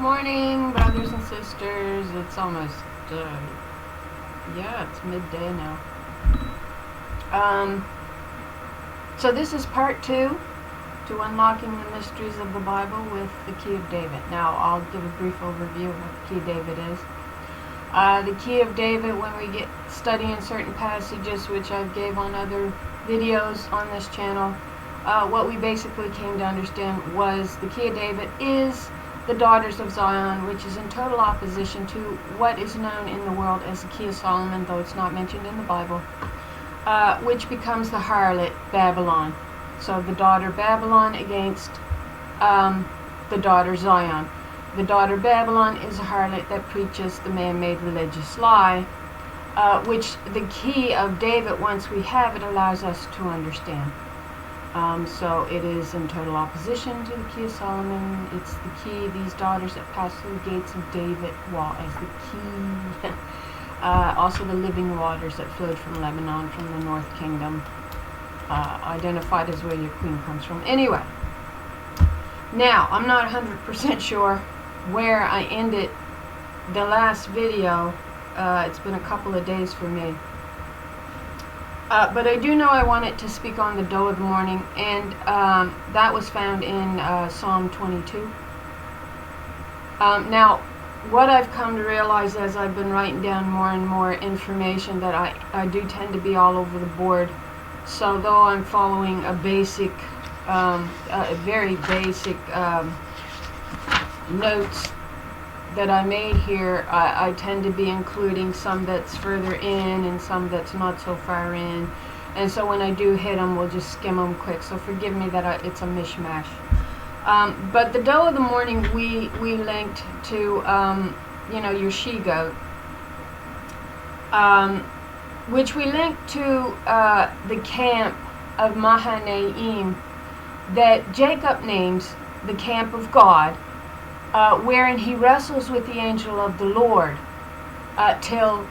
Morning, brothers and sisters. It's almost, it's midday now. So this is part 2 to Unlocking the Mysteries of the Bible with the Key of David. Now, I'll give a brief overview of what the Key of David is. The Key of David, when we get studying certain passages, which I gave on other videos on this channel, what we basically came to understand was the Key of David is the daughters of Zion, which is in total opposition to what is known in the world as the Key of Solomon, though it's not mentioned in the Bible, which becomes the harlot Babylon. So the daughter Babylon against the daughter Zion. The daughter Babylon is a harlot that preaches the man-made religious lie, which the Key of David, once we have it, allows us to understand. So it is in total opposition to the Key of Solomon. It's the key, these daughters that pass through the gates of David, as the key. Also the living waters that flowed from Lebanon, from the North Kingdom, identified as where your queen comes from. Anyway, now I'm not 100% sure where I ended the last video. It's been a couple of days for me. But I do know I wanted to speak on the doe of the morning, and that was found in Psalm 22. Now, what I've come to realize as I've been writing down more and more information, that I do tend to be all over the board. So though I'm following a basic, very basic notes that I made here, I tend to be including some that's further in and some that's not so far in, and so when I do hit them, we'll just skim them quick, so forgive me that it's a mishmash. But the doe of the morning we linked to your she-goat, which we linked to the camp of Mahanaim that Jacob names the camp of God, wherein he wrestles with the angel of the Lord till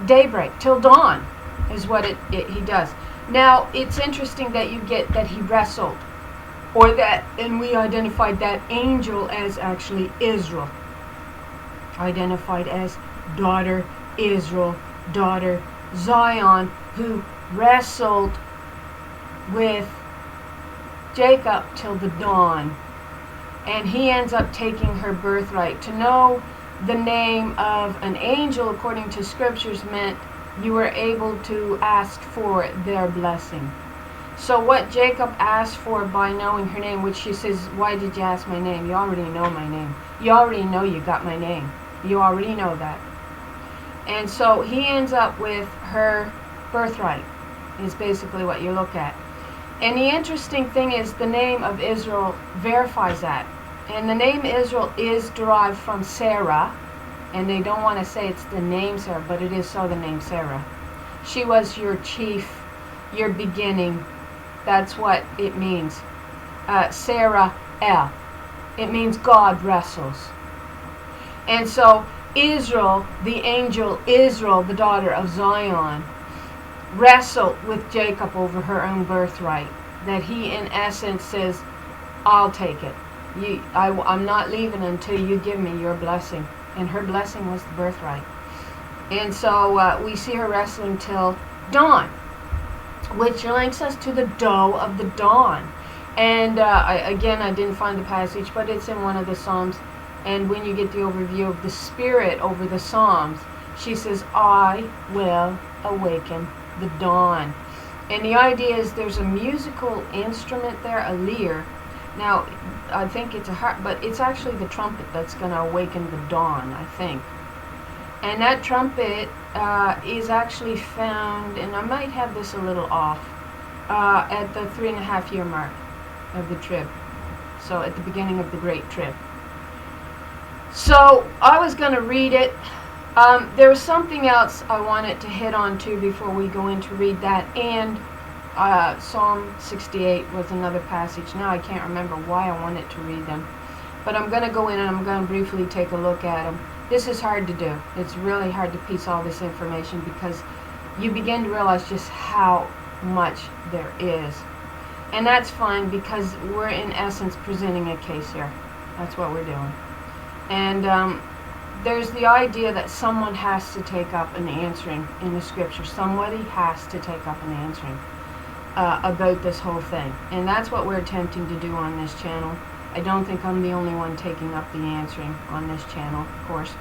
daybreak, till dawn, is what he does. Now, it's interesting that you get that he wrestled, and we identified that angel as actually Israel, identified as daughter Israel, daughter Zion, who wrestled with Jacob till the dawn. And he ends up taking her birthright. To know the name of an angel, according to scriptures, meant you were able to ask for their blessing. So what Jacob asked for by knowing her name, which she says, why did you ask my name? You already know my name. You already know you got my name. You already know that. And so he ends up with her birthright, is basically what you look at. And the interesting thing is the name of Israel verifies that. And the name Israel is derived from Sarah. And they don't want to say it's the name Sarah, but it is so the name Sarah. She was your chief, your beginning. That's what it means. Sarah El. It means God wrestles. And so Israel, the angel Israel, the daughter of Zion, wrestled with Jacob over her own birthright, that he in essence says, I'll take it. I'm not leaving until you give me your blessing. And her blessing was the birthright. And so we see her wrestling till dawn, which links us to the doe of the dawn. And I didn't find the passage, but it's in one of the Psalms. And when you get the overview of the Spirit over the Psalms, she says, I will awaken the dawn. And the idea is there's a musical instrument there, a lyre. Now, I think it's a harp, but it's actually the trumpet that's going to awaken the dawn, I think. And that trumpet is actually found, and I might have this a little off, at the 3.5-year mark of the trib. So at the beginning of the Great Trib. So I was going to read it. There was something else I wanted to hit on too before we go in to read that, and Psalm 68 was another passage. Now I can't remember why I wanted to read them, but I'm going to go in and I'm going to briefly take a look at them. This is hard to do. It's really hard to piece all this information because you begin to realize just how much there is. And that's fine because we're in essence presenting a case here. That's what we're doing. And there's the idea that someone has to take up an answering in the scripture. Somebody has to take up an answering about this whole thing. And that's what we're attempting to do on this channel. I don't think I'm the only one taking up the answering on this channel, of course.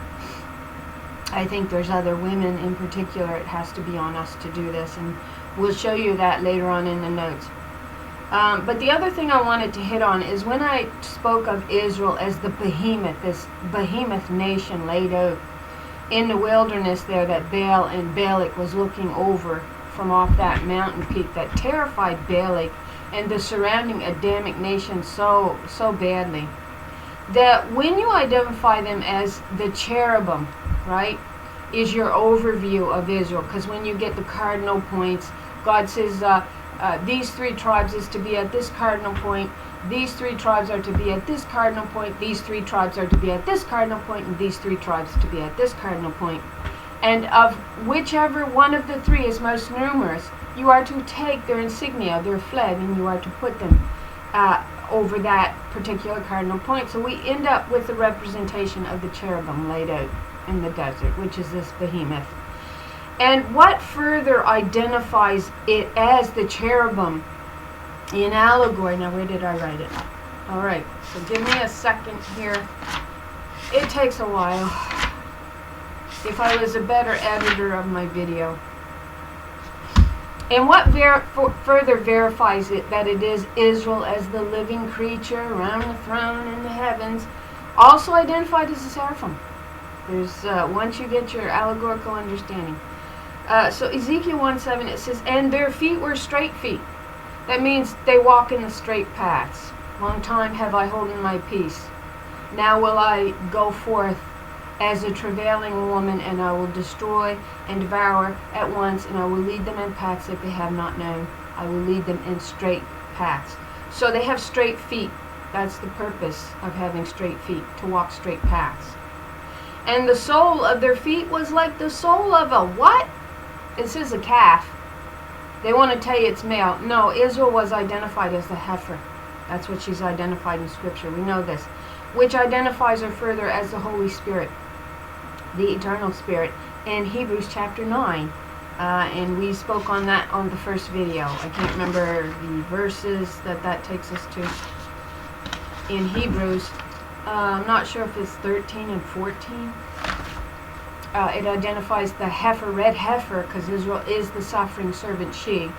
I think there's other women in particular. It has to be on us to do this, and we'll show you that later on in the notes. But the other thing I wanted to hit on is when I spoke of Israel as the behemoth, this behemoth nation laid out in the wilderness there that Baal and Balak was looking over from off that mountain peak that terrified Balak and the surrounding Adamic nation so badly, that when you identify them as the cherubim, right, is your overview of Israel. Because when you get the cardinal points, God says these three tribes is to be at this cardinal point, these three tribes are to be at this cardinal point, these three tribes are to be at this cardinal point, and these three tribes to be at this cardinal point. And of whichever one of the three is most numerous, you are to take their insignia, their flag, and you are to put them over that particular cardinal point. So we end up with the representation of the cherubim laid out in the desert, which is this behemoth. And what further identifies it as the cherubim in allegory? Now, where did I write it? All right, so give me a second here. It takes a while. If I was a better editor of my video. And what further verifies it that it is Israel as the living creature around the throne in the heavens, also identified as a seraphim. There's once you get your allegorical understanding. So Ezekiel 1:7, it says, and their feet were straight feet. That means they walk in the straight paths. Long time have I holden my peace. Now will I go forth as a travailing woman, and I will destroy and devour at once, and I will lead them in paths that they have not known. I will lead them in straight paths. So they have straight feet. That's the purpose of having straight feet, to walk straight paths. And the sole of their feet was like the sole of a what? It says a calf. They want to tell you it's male. No, Israel was identified as the heifer. That's what she's identified in Scripture. We know this. Which identifies her further as the Holy Spirit, the eternal Spirit, in Hebrews chapter 9. And we spoke on that on the first video. I can't remember the verses that takes us to in Hebrews. I'm not sure if it's 13 and 14. It identifies the heifer, red heifer, because Israel is the suffering servant. She,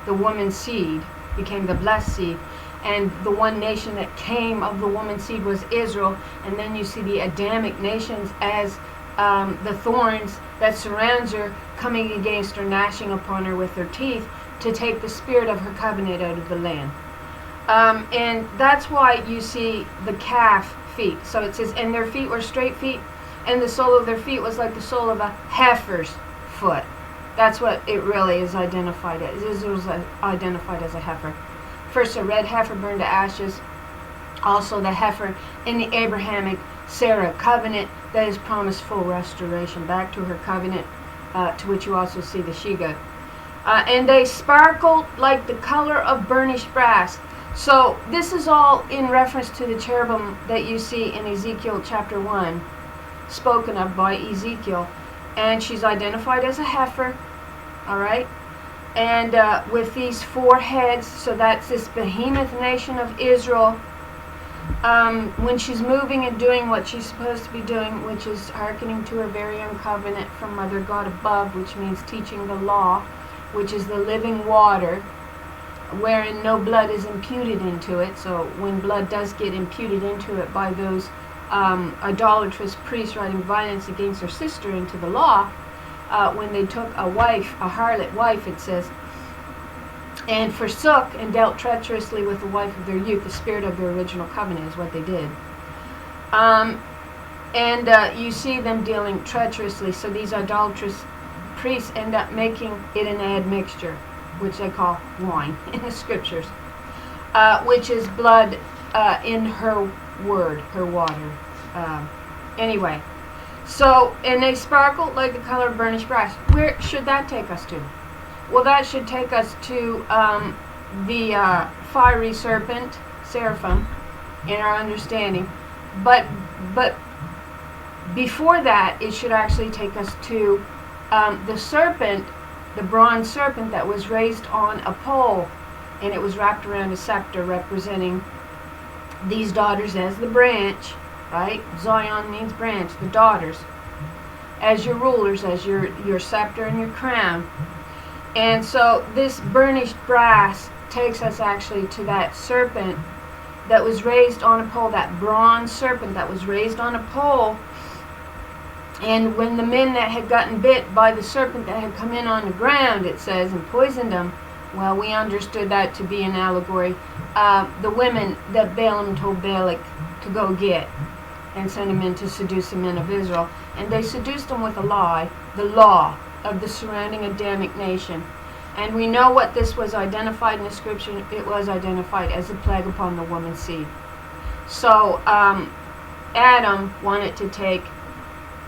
the woman's seed, became the blessed seed. And the one nation that came of the woman's seed was Israel. And then you see the Adamic nations as the thorns that surrounds her, coming against her, gnashing upon her with their teeth, to take the spirit of her covenant out of the land. And that's why you see the calf feet. So it says, and their feet were straight feet, and the sole of their feet was like the sole of a heifer's foot. That's what it really is identified as. Israel's identified as a heifer. First, a red heifer burned to ashes. Also, the heifer in the Abrahamic Sarah covenant that is promised full restoration back to her covenant, to which you also see the she-goat. And they sparkled like the color of burnished brass. So this is all in reference to the cherubim that you see in Ezekiel chapter 1, spoken of by Ezekiel. And she's identified as a heifer, all right? And with these four heads, so that's this behemoth nation of Israel. When she's moving and doing what she's supposed to be doing, which is hearkening to her very own covenant from Mother God above, which means teaching the law, which is the living water, wherein no blood is imputed into it. So when blood does get imputed into it by those idolatrous priests writing violence against their sister into the law, when they took a wife, a harlot wife, it says, and forsook and dealt treacherously with the wife of their youth, the spirit of their original covenant is what they did. And you see them dealing treacherously. So these idolatrous priests end up making it an admixture, which they call wine in the scriptures, which is blood in her word, her water. Anyway, so, and they sparkle like the color of burnished brass. Where should that take us to? Well, that should take us to the fiery serpent, seraphim, in our understanding. But before that, it should actually take us to the serpent, the bronze serpent that was raised on a pole, and it was wrapped around a scepter representing these daughters as the branch, right? Zion means branch, the daughters, as your rulers, as your scepter and your crown. And so this burnished brass takes us actually to that serpent that was raised on a pole, that bronze serpent that was raised on a pole. And when the men that had gotten bit by the serpent that had come in on the ground, it says, and poisoned them, well, we understood that to be an allegory. The women that Balaam told Balak to go get and send him in to seduce the men of Israel. And they seduced them with a lie, the law of the surrounding Adamic nation. And we know what this was identified in the scripture. It was identified as a plague upon the woman's seed. So Adam wanted to take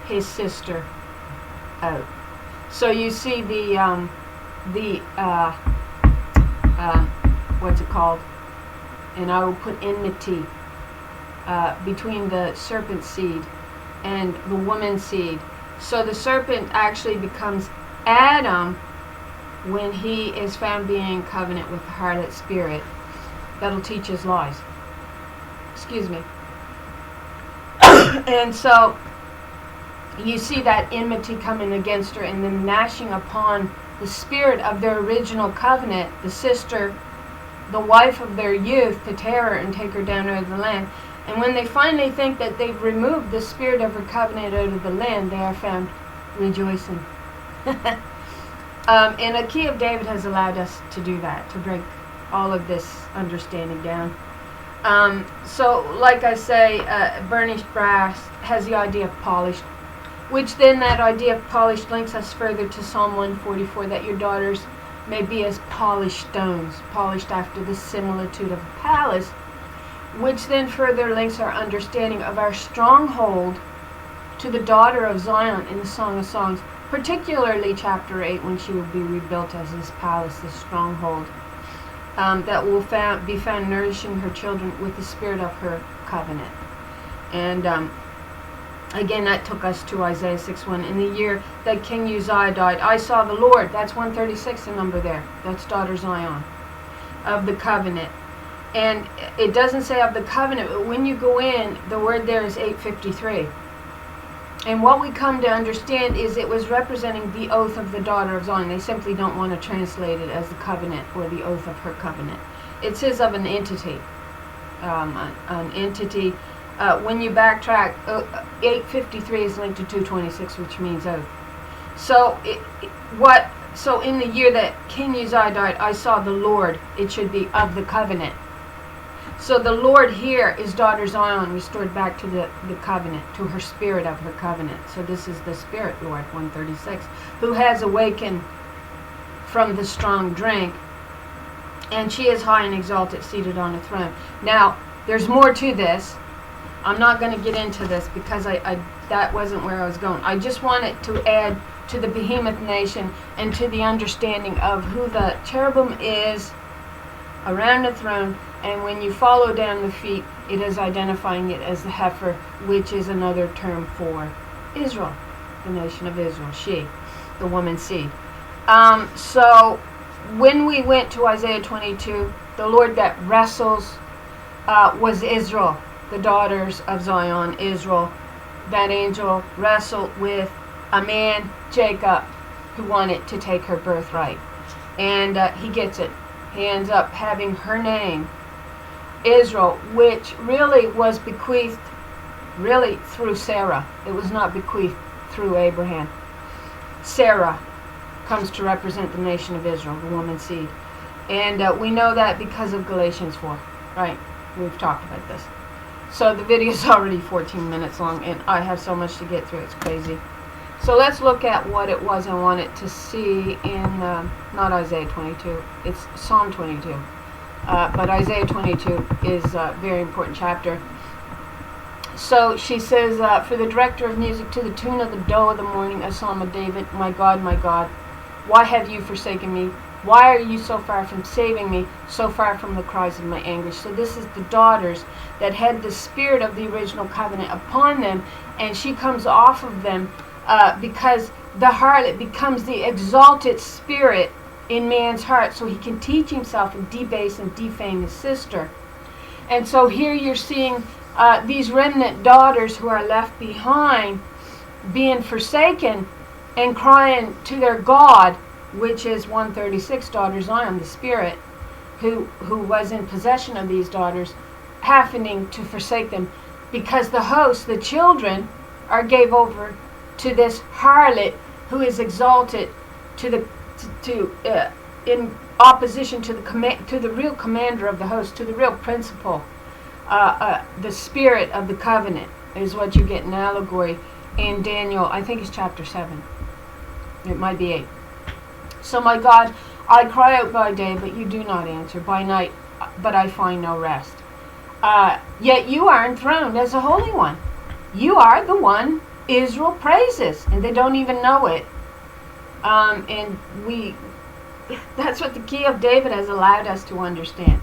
his sister out. So you see what's it called? And I will put enmity between the serpent seed and the woman's seed. So the serpent actually becomes Adam when he is found being in covenant with the harlot spirit that'll teach his lies. Excuse me. And so you see that enmity coming against her and then gnashing upon the spirit of their original covenant, the sister, the wife of their youth, to tear her and take her down out of the land. And when they finally think that they've removed the spirit of her covenant out of the land, they are found rejoicing. And a key of David has allowed us to do that, to break all of this understanding down. So, like I say, burnished brass has the idea of polished, which then that idea of polished links us further to Psalm 144, that your daughters may be as polished stones, polished after the similitude of a palace, which then further links our understanding of our stronghold to the daughter of Zion in the Song of Songs, particularly chapter 8, when she will be rebuilt as this palace, this stronghold, that will be found nourishing her children with the spirit of her covenant. And again, that took us to Isaiah 6:1. In the year that King Uzziah died, I saw the Lord. That's 136, the number there. That's daughter Zion, of the covenant. And it doesn't say of the covenant, but when you go in, the word there is 853. And what we come to understand is it was representing the oath of the daughter of Zion. They simply don't want to translate it as the covenant or the oath of her covenant. It says of an entity. An entity. When you backtrack, 853 is linked to 226, which means oath. So, So in the year that King Uzziah died, I saw the Lord. It should be of the covenant. So the Lord here is daughter Zion, restored back to the covenant, to her spirit of her covenant. So this is the Spirit Lord, 136, who has awakened from the strong drink, and she is high and exalted, seated on a throne. Now, there's more to this. I'm not going to get into this because that wasn't where I was going. I just wanted to add to the behemoth nation and to the understanding of who the cherubim is around the throne. And when you follow down the feet, it is identifying it as the heifer, which is another term for Israel, the nation of Israel, she, the woman's seed. So when we went to Isaiah 22, the Lord that wrestles was Israel, the daughters of Zion, Israel. That angel wrestled with a man, Jacob, who wanted to take her birthright. And he gets it. He ends up having her name, Israel, which really was bequeathed through Sarah. It was not bequeathed through Abraham. Sarah comes to represent the nation of Israel, the woman's seed. And we know that because of Galatians 4, right? We've talked about this. So the video is already 14 minutes long, and I have so much to get through. It's crazy. So let's look at what it was I wanted to see in, not Isaiah 22, it's Psalm 22. But Isaiah 22 is a very important chapter. So she says, for the director of music, to the tune of the doe of the morning, a psalm of David, my God, why have you forsaken me? Why are you so far from saving me, so far from the cries of my anguish? So this is the daughters that had the spirit of the original covenant upon them, and she comes off of them because the harlot becomes the exalted spirit in man's heart, so he can teach himself and debase and defame his sister. And so here you're seeing these remnant daughters who are left behind being forsaken and crying to their God, which is 136, daughter Zion, the spirit who was in possession of these daughters, happening to forsake them, because the host, the children, are gave over to this harlot who is exalted in opposition to the real commander of the host, to the real principal. The spirit of the covenant is what you get in allegory in Daniel, I think it's chapter 7. It might be 8. So my God, I cry out by day, but you do not answer. By night, but I find no rest. Yet you are enthroned as a Holy One. You are the one Israel praises, and they don't even know it. That's what the key of David has allowed us to understand.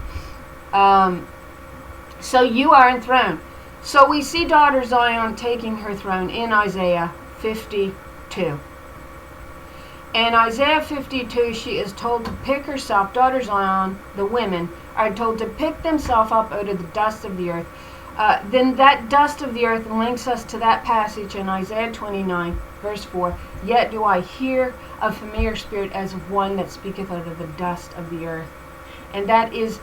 So you are enthroned. So we see daughter Zion taking her throne in Isaiah 52. In Isaiah 52, she is told to pick herself, daughter Zion, the women, are told to pick themselves up out of the dust of the earth. Then that dust of the earth links us to that passage in Isaiah 29, verse 4. Yet do I hear a familiar spirit as of one that speaketh out of the dust of the earth. And that is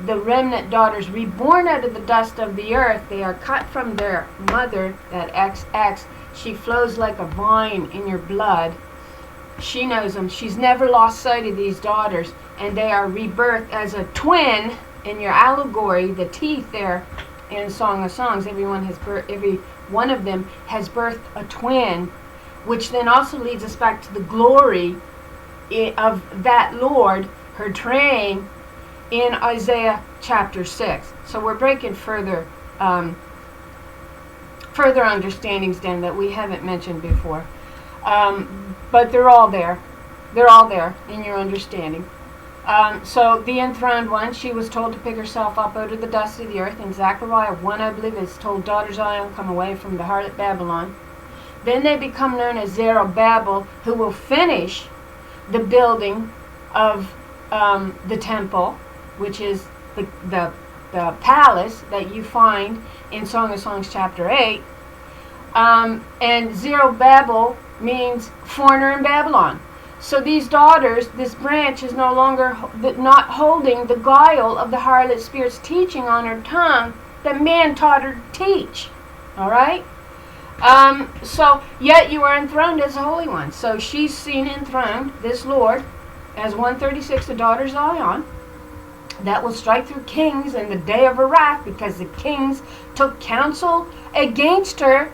the remnant daughters reborn out of the dust of the earth. They are cut from their mother, that XX. She flows like a vine in your blood. She knows them. She's never lost sight of these daughters. And they are rebirthed as a twin in your allegory, the teeth there in Song of Songs. Every one of them has birthed a twin, which then also leads us back to the glory of that Lord, her train, in Isaiah chapter 6. So we're breaking further understandings then that we haven't mentioned before. But they're all there. They're all there in your understanding. So the enthroned one, she was told to pick herself up out of the dust of the earth. In Zechariah 1, I believe, is told, daughter Zion, come away from the harlot Babylon. Then they become known as Zerubbabel, who will finish the building of the temple, which is the palace that you find in Song of Songs chapter 8. And Zerubbabel means foreigner in Babylon. So these daughters, this branch is no longer not holding the guile of the harlot spirit's teaching on her tongue that man taught her to teach. All right? So, yet you are enthroned as a Holy One. So she's seen enthroned, this Lord, as 136, the daughter Zion, that will strike through kings in the day of her wrath, because the kings took counsel against her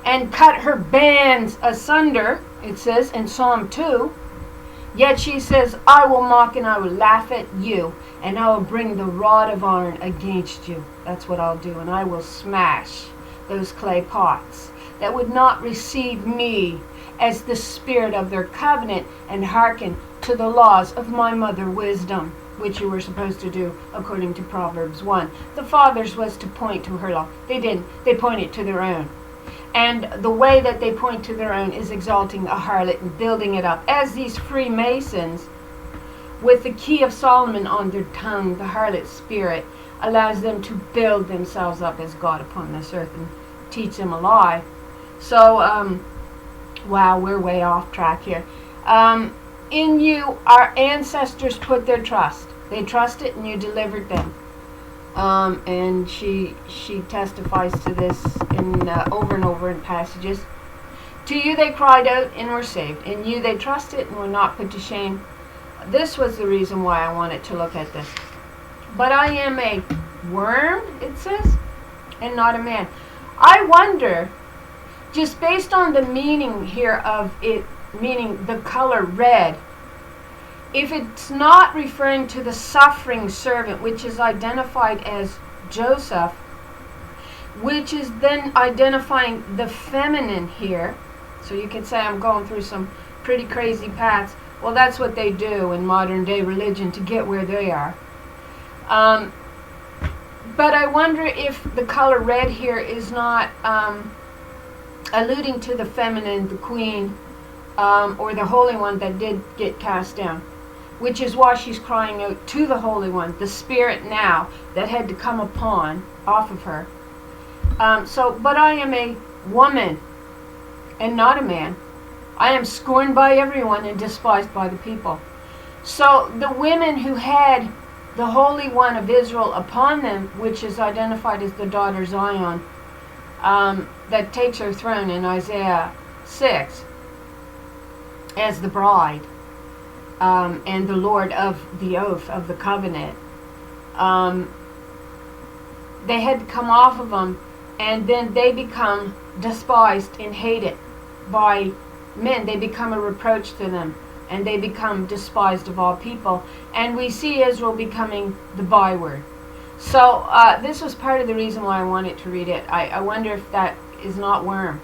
and cut her bands asunder, it says in Psalm 2. Yet she says, I will mock and I will laugh at you, and I will bring the rod of iron against you. That's what I'll do, and I will smash those clay pots that would not receive me as the spirit of their covenant and hearken to the laws of my mother wisdom, which you were supposed to do according to Proverbs 1. The fathers was to point to her law. They didn't. They pointed to their own. And the way that they point to their own is exalting a harlot and building it up. As these Freemasons, with the key of Solomon on their tongue, the harlot spirit allows them to build themselves up as God upon this earth and teach them a lie. So, wow, we're way off track here. In you, our ancestors put their trust. They trusted and you delivered them. And she testifies to this in over and over in passages. To you they cried out and were saved. In you they trusted and were not put to shame. This was the reason why I wanted to look at this. But I am a worm, it says, and not a man. I wonder, just based on the meaning here of it, meaning the color red, if it's not referring to the suffering servant, which is identified as Joseph, which is then identifying the feminine here. So you could say I'm going through some pretty crazy paths. Well, that's what they do in modern day religion to get where they are. But I wonder if the color red here is not alluding to the feminine, the queen, or the Holy One that did get cast down, which is why she's crying out to the Holy One, the spirit now that had to come off of her. But I am a woman and not a man. I am scorned by everyone and despised by the people. So the women who had the Holy One of Israel upon them, which is identified as the daughter Zion, that takes her throne in Isaiah 6 as the bride, and the Lord of the oath of the covenant, they had to come off of them, and then they become despised and hated by men. They become a reproach to them, and they become despised of all people. And we see Israel becoming the byword. So this was part of the reason why I wanted to read it. I wonder if that is not worm.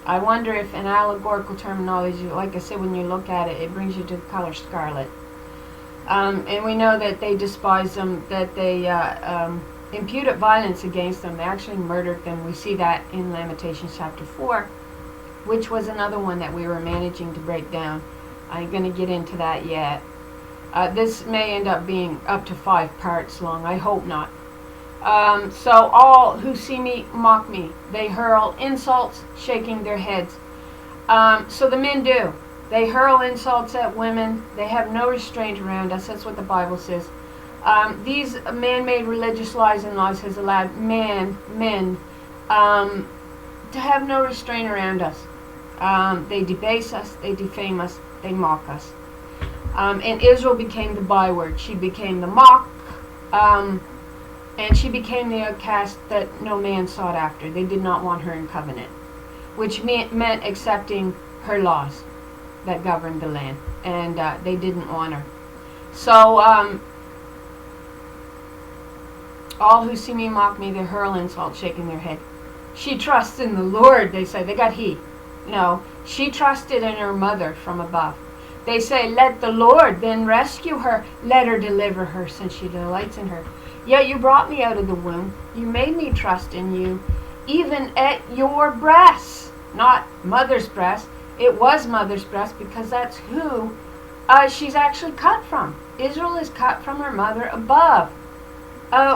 I wonder if an allegorical terminology, like I said, when you look at it, it brings you to the color scarlet. And we know that they despised them, that they imputed violence against them. They actually murdered them. We see that in Lamentations chapter 4, which was another one that we were managing to break down. I ain't going to get into that yet. This may end up being up to 5 parts long. I hope not. So all who see me mock me. They hurl insults, shaking their heads. So the men do. They hurl insults at women. They have no restraint around us. That's what the Bible says. These man-made religious lies and laws has allowed men to have no restraint around us. They debase us, they defame us, they mock us. And Israel became the byword. She became the mock, and she became the outcast that no man sought after. They did not want her in covenant, which meant accepting her laws that governed the land, and they didn't want her. So all who see me mock me, they hurl insults, shaking their head. She trusts in the Lord, they say. They got he. No, she trusted in her mother from above. They say, let the Lord then rescue her. Let her deliver her, since she delights in her. Yet you brought me out of the womb. You made me trust in you, even at your breasts. Not mother's breast. It was mother's breast, because that's who she's actually cut from. Israel is cut from her mother above.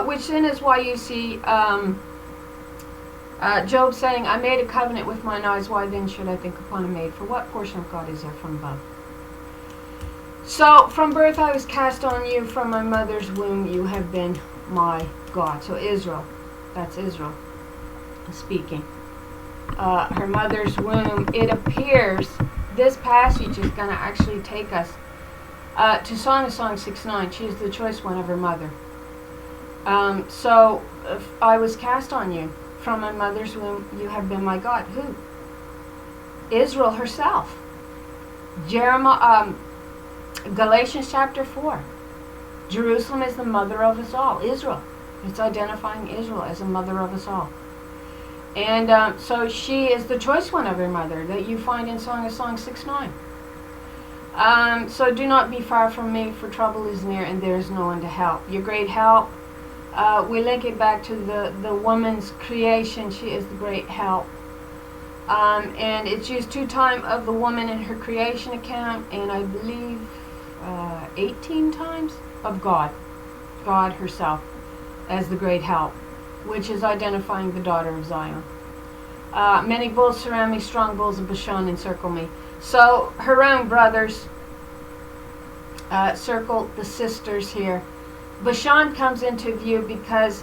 Which then is why you see Job saying, I made a covenant with mine eyes, why then should I think upon a maid? For what portion of God is there from above? So, from birth I was cast on you, from my mother's womb you have been my God. So Israel, that's Israel speaking. Her mother's womb, it appears, this passage is going to actually take us to Song of Songs 6:9. She is the choice one of her mother. So, I was cast on you. From my mother's womb, you have been my God. Who? Israel herself. Galatians chapter 4. Jerusalem is the mother of us all. Israel. It's identifying Israel as a mother of us all. And so she is the choice one of her mother that you find in Song of Songs 6:9. So do not be far from me, for trouble is near and there is no one to help. Your great help. We link it back to the woman's creation. She is the great help. And it's used 2 times of the woman in her creation account, and I believe 18 times of God herself as the great help, which is identifying the daughter of Zion. Many bulls surround me, strong bulls of Bashan encircle me. So her own brothers circle the sisters here. Bashan comes into view because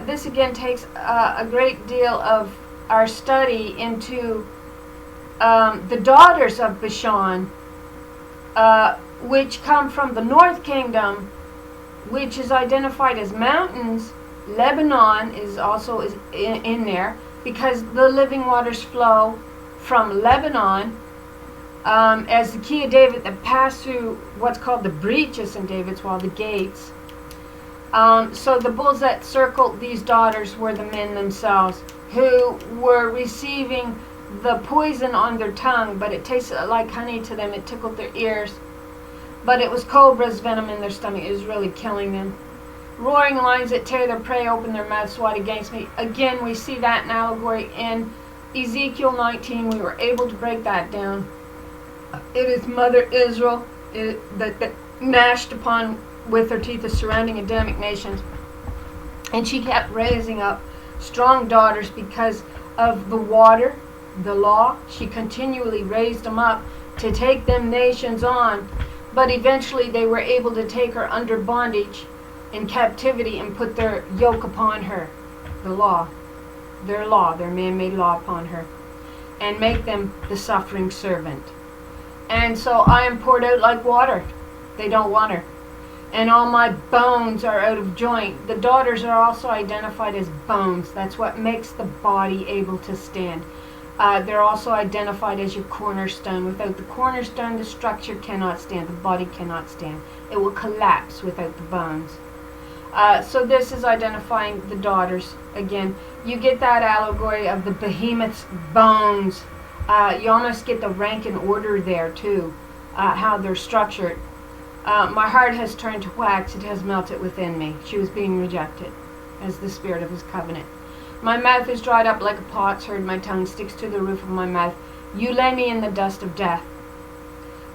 this again takes a great deal of our study into the daughters of Bashan, which come from the north kingdom, which is identified as mountains. Lebanon is also in there, because the living waters flow from Lebanon, as the key of David that passed through what's called the breaches in David's wall, the gates. So the bulls that circled these daughters were the men themselves, who were receiving the poison on their tongue, but it tasted like honey to them. It tickled their ears. but it was cobra's venom in their stomach. It was really killing them. Roaring lions that tear their prey open their mouths swat against me. Again, we see that in allegory in Ezekiel 19. We were able to break that down. It is Mother Israel that gnashed upon with her teeth the surrounding Adamic nations. And she kept raising up strong daughters because of the water, the law. She continually raised them up to take them nations on. But eventually they were able to take her under bondage in captivity and put their yoke upon her, the law, their man-made law upon her, and make them the suffering servant. And so I am poured out like water. They don't want her. And all my bones are out of joint. The daughters are also identified as bones. That's what makes the body able to stand. They're also identified as your cornerstone. Without the cornerstone, the structure cannot stand. The body cannot stand. It will collapse without the bones. So this is identifying the daughters. Again, you get that allegory of the behemoth's bones. You almost get the rank and order there too, how they're structured. My heart has turned to wax, it has melted within me. She was being rejected as the spirit of his covenant. My mouth is dried up like a potsherd, my tongue sticks to the roof of my mouth. You lay me in the dust of death.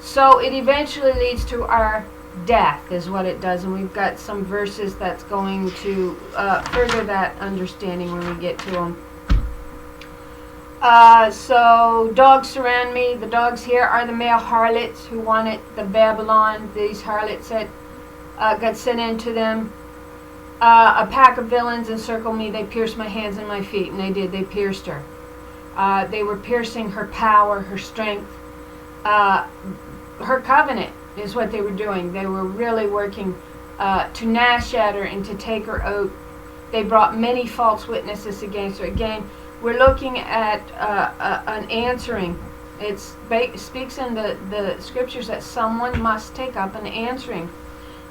So it eventually leads to our death, is what it does. And we've got some verses that's going to further that understanding when we get to them. So dogs surround me. The dogs here are the male harlots who wanted the Babylon. These harlots that got sent into them. A pack of villains encircle me. They pierced my hands and my feet, and they did. They pierced her. They were piercing her power, her strength, her covenant is what they were doing. They were really working to gnash at her and to take her out. They brought many false witnesses against her. Again, we're looking at an answering. It speaks in the scriptures that someone must take up an answering.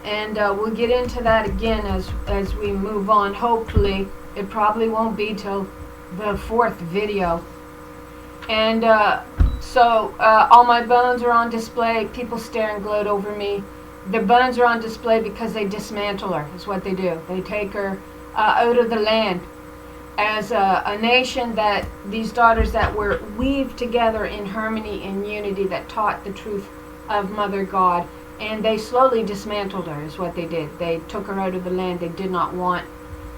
And we'll get into that again as we move on. Hopefully, it probably won't be till the 4th video. And so all my bones are on display. People stare and gloat over me. The bones are on display because they dismantle her, is what they do. They take her out of the land. As a nation, that these daughters that were weaved together in harmony and unity, that taught the truth of Mother God, and they slowly dismantled her, is what they did. They took her out of the land. They did not want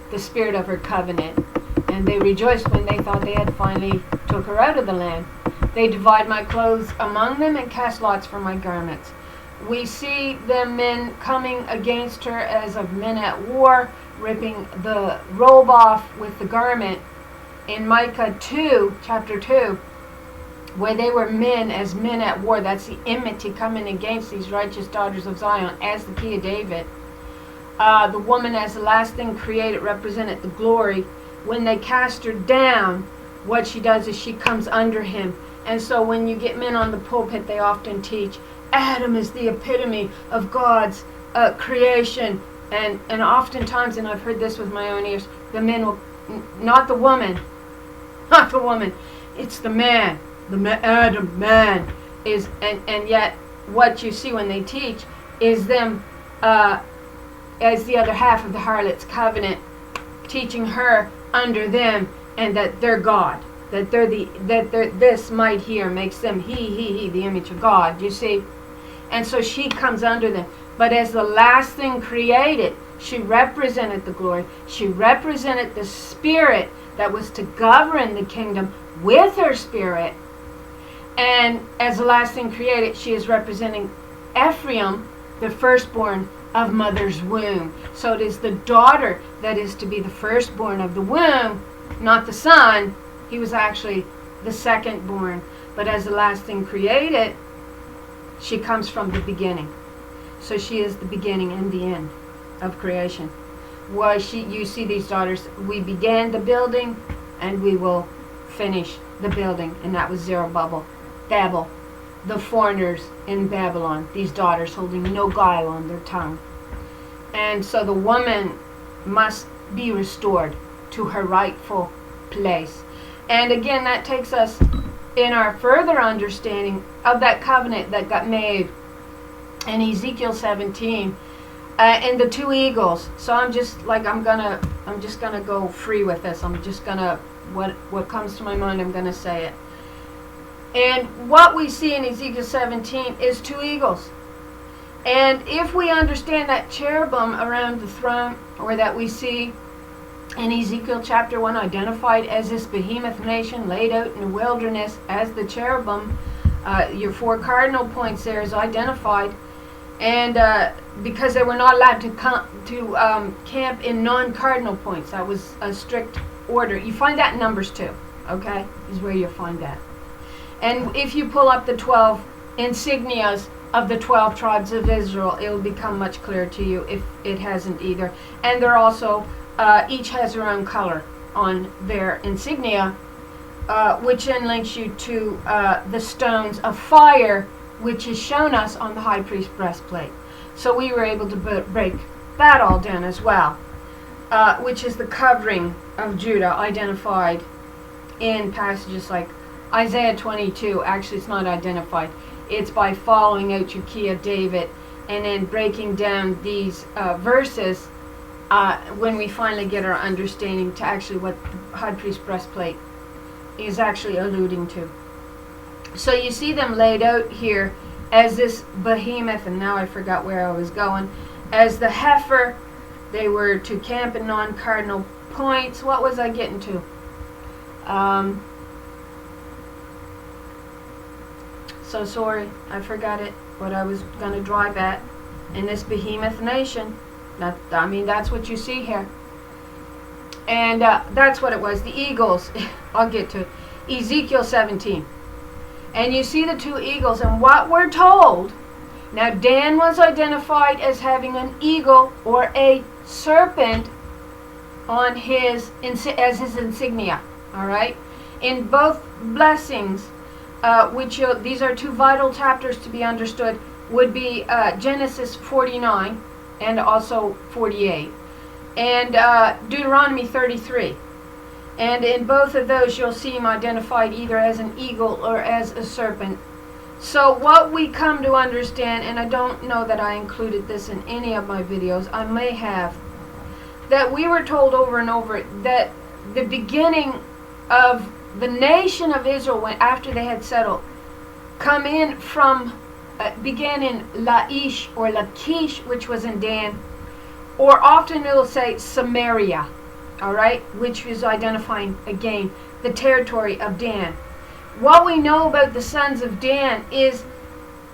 the spirit of her covenant, and they rejoiced when they thought they had finally took her out of the land. They divide my clothes among them and cast lots for my garments. We see them men coming against her as of men at war, ripping the robe off with the garment in Micah 2, chapter 2, where they were men as men at war. That's the enmity coming against these righteous daughters of Zion as the key of David. The woman as the last thing created represented the glory. When they cast her down, what she does is she comes under him. And so when you get men on the pulpit, they often teach Adam is the epitome of God's creation. And oftentimes, and I've heard this with my own ears, the men will, not the woman, it's the man, Adam man is, and yet what you see when they teach is them as the other half of the harlot's covenant, teaching her under them, and that they're God, that this might here makes them he, the image of God, you see, and so she comes under them. But as the last thing created, she represented the glory. She represented the spirit that was to govern the kingdom with her spirit. And as the last thing created, she is representing Ephraim, the firstborn of mother's womb. So it is the daughter that is to be the firstborn of the womb, not the son. He was actually the secondborn. But as the last thing created, she comes from the beginning. So she is the beginning and the end of creation. Why you see these daughters, we began the building and we will finish the building. And that was Zerubbabel, Babel, the foreigners in Babylon, these daughters holding no guile on their tongue. And so the woman must be restored to her rightful place. And again, that takes us in our further understanding of that covenant that got made and Ezekiel 17, and the two eagles. So I'm just gonna go free with this. I'm just gonna, what comes to my mind, I'm gonna say it. And what we see in Ezekiel 17 is two eagles. And if we understand that cherubim around the throne, or that we see in Ezekiel chapter 1 identified as this behemoth nation laid out in the wilderness as the cherubim, your four cardinal points there is identified. And because they were not allowed to camp in non-cardinal points. That was a strict order. You find that in Numbers 2, okay? Is where you'll find that. And if you pull up the 12 insignias of the 12 tribes of Israel, it will become much clearer to you if it hasn't either. And they're also, each has their own color on their insignia, which then links you to the stones of fire, which is shown us on the high priest breastplate. So we were able to break that all down as well, which is the covering of Judah identified in passages like Isaiah 22. Actually, it's not identified. It's by following out your key of David and then breaking down these verses when we finally get our understanding to actually what the high priest breastplate is actually alluding to. So you see them laid out here as this behemoth, and now I forgot where I was going, as the heifer. They were to camp in non-cardinal points. What was I getting to? So sorry, I forgot it, what I was going to drive at. In this behemoth nation, that's what you see here. And that's what it was, the eagles. I'll get to it. Ezekiel 17. And you see the two eagles, and what we're told, now Dan was identified as having an eagle or a serpent on his as his insignia. All right, in both blessings, these are two vital chapters to be understood, would be Genesis 49 and also 48, and Deuteronomy 33. And in both of those, you'll see him identified either as an eagle or as a serpent. So what we come to understand, and I don't know that I included this in any of my videos, I may have, that we were told over and over that the beginning of the nation of Israel, when after they had settled, come in from, began in Laish or Lachish, which was in Dan, or often it'll say Samaria. All right, which is identifying again the territory of Dan. What we know about the sons of Dan is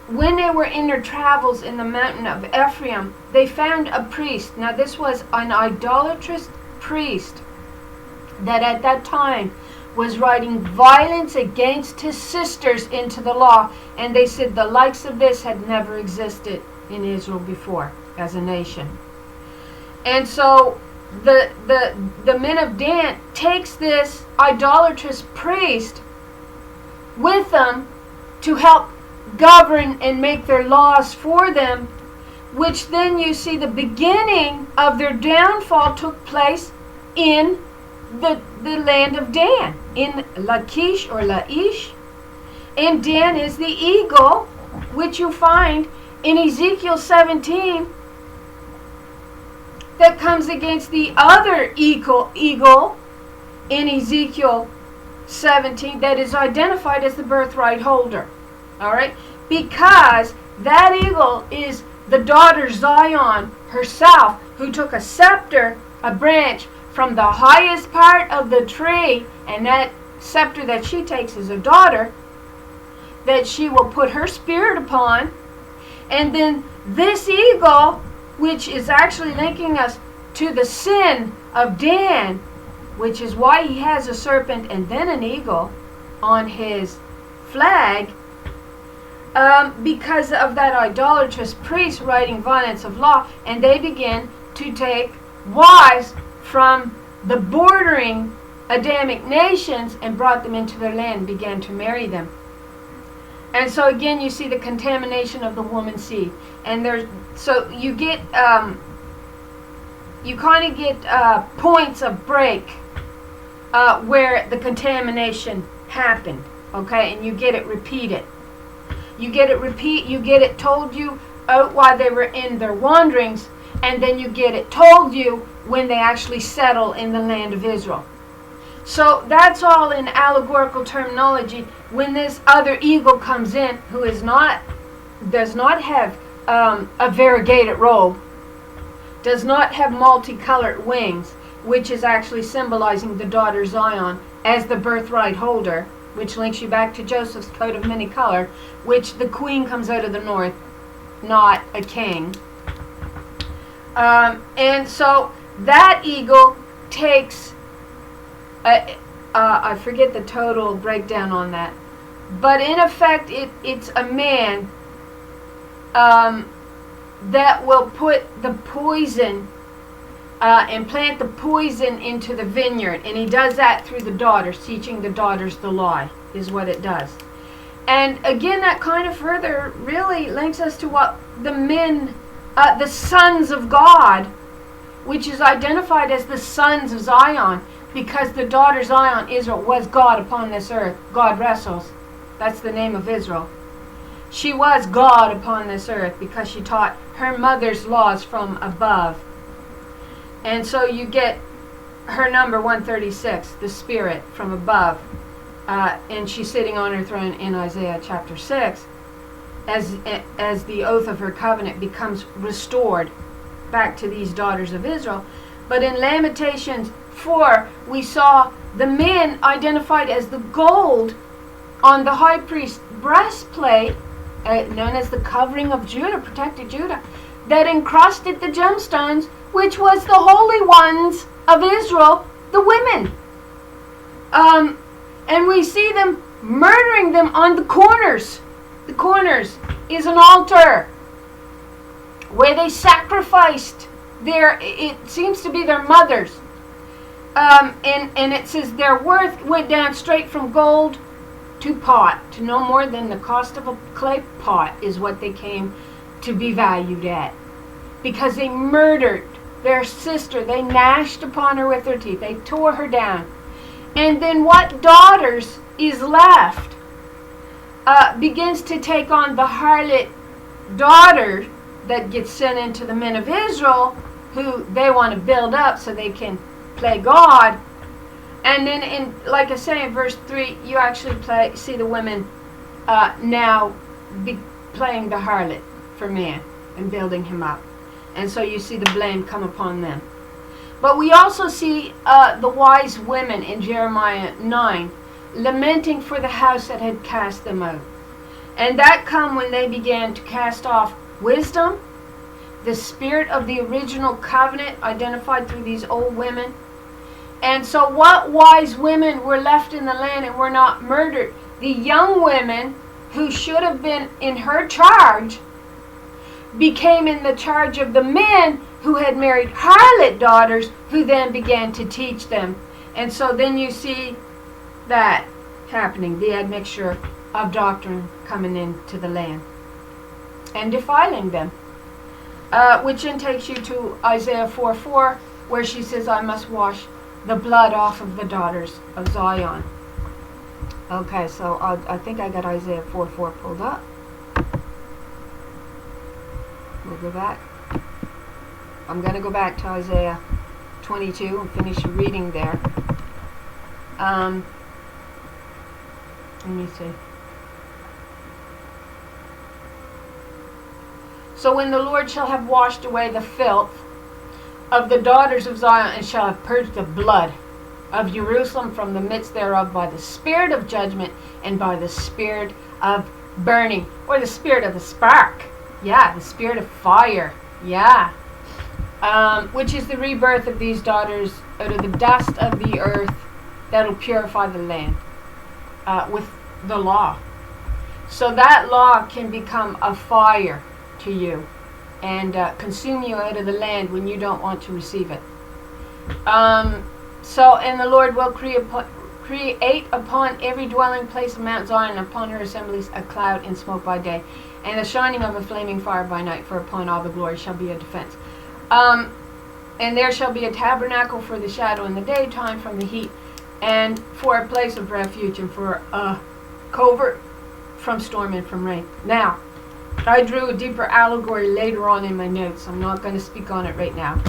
when they were in their travels in the mountain of Ephraim, they found a priest. Now this was an idolatrous priest that at that time was writing violence against his sisters into the law, and they said the likes of this had never existed in Israel before as a nation. And so the men of Dan takes this idolatrous priest with them to help govern and make their laws for them, which then you see the beginning of their downfall took place in the land of Dan, in Lachish or Laish. And Dan is the eagle, which you find in Ezekiel 17, that comes against the other eagle in Ezekiel 17 that is identified as the birthright holder. All right? Because that eagle is the daughter Zion herself, who took a scepter, a branch, from the highest part of the tree, and that scepter that she takes is a daughter, that she will put her spirit upon. And then this eagle, which is actually linking us to the sin of Dan, which is why he has a serpent and then an eagle on his flag, because of that idolatrous priest writing violence of law, and they begin to take wives from the bordering Adamic nations and brought them into their land and began to marry them. And so again, you see the contamination of the woman's seed. And so you get, you kind of get points of break where the contamination happened, okay? And you get it repeated. You get it told you out while they were in their wanderings, and then you get it told you when they actually settle in the land of Israel. So that's all in allegorical terminology. When this other eagle comes in, who does not have a variegated robe, does not have multicolored wings, which is actually symbolizing the daughter Zion as the birthright holder, which links you back to Joseph's coat of many color, which the queen comes out of the north, not a king. And so that eagle takes, I forget the total breakdown on that, but in effect it's a man that will put the poison and plant the poison into the vineyard, and he does that through the daughters, teaching the daughters the lie, is what it does. And again, that kind of further really links us to what the men, the sons of God, which is identified as the sons of Zion, because the daughter Zion, Israel, was God upon this earth. God wrestles. That's the name of Israel. She was God upon this earth because she taught her mother's laws from above. And so you get her number 136, the Spirit from above. And she's sitting on her throne in Isaiah chapter 6 as the oath of her covenant becomes restored back to these daughters of Israel. But in Lamentations 4, we saw the men identified as the gold on the high priest's breastplate, known as the covering of Judah, protected Judah, that encrusted the gemstones, which was the holy ones of Israel, the women. And we see them murdering them on the corners. The corners is an altar where they sacrificed it seems to be their mothers. And it says their worth went down straight from gold to pot, to no more than the cost of a clay pot is what they came to be valued at. Because they murdered their sister. They gnashed upon her with their teeth. They tore her down. And then what daughters is left begins to take on the harlot daughter that gets sent into the men of Israel, who they want to build up so they can play God. And then, like I say, in verse 3, you actually see the women now playing the harlot for man and building him up. And so you see the blame come upon them. But we also see the wise women in Jeremiah 9 lamenting for the house that had cast them out. And that come when they began to cast off wisdom, the spirit of the original covenant identified through these old women. And so what wise women were left in the land and were not murdered? The young women who should have been in her charge became in the charge of the men who had married harlot daughters, who then began to teach them. And so then you see that happening, the admixture of doctrine coming into the land and defiling them. Which then takes you to Isaiah 4:4, where she says, I must wash the blood off of the daughters of Zion. Okay, so I think I got Isaiah 4:4 pulled up. We'll go back. I'm going to go back to Isaiah 22 and finish reading there. Let me see. So when the Lord shall have washed away the filth of the daughters of Zion, and shall have purged the blood of Jerusalem from the midst thereof by the spirit of judgment and by the spirit of burning, or the spirit of the spark. Yeah, the spirit of fire. Yeah. Which is the rebirth of these daughters out of the dust of the earth, that will purify the land with the law. So that law can become a fire to you and consume you out of the land when you don't want to receive it. And the Lord will create upon every dwelling place of Mount Zion, and upon her assemblies, a cloud and smoke by day, and the shining of a flaming fire by night, for upon all the glory shall be a defense. And there shall be a tabernacle for the shadow in the daytime from the heat, and for a place of refuge, and for a covert from storm and from rain. Now, I drew a deeper allegory later on in my notes. I'm not going to speak on it right now.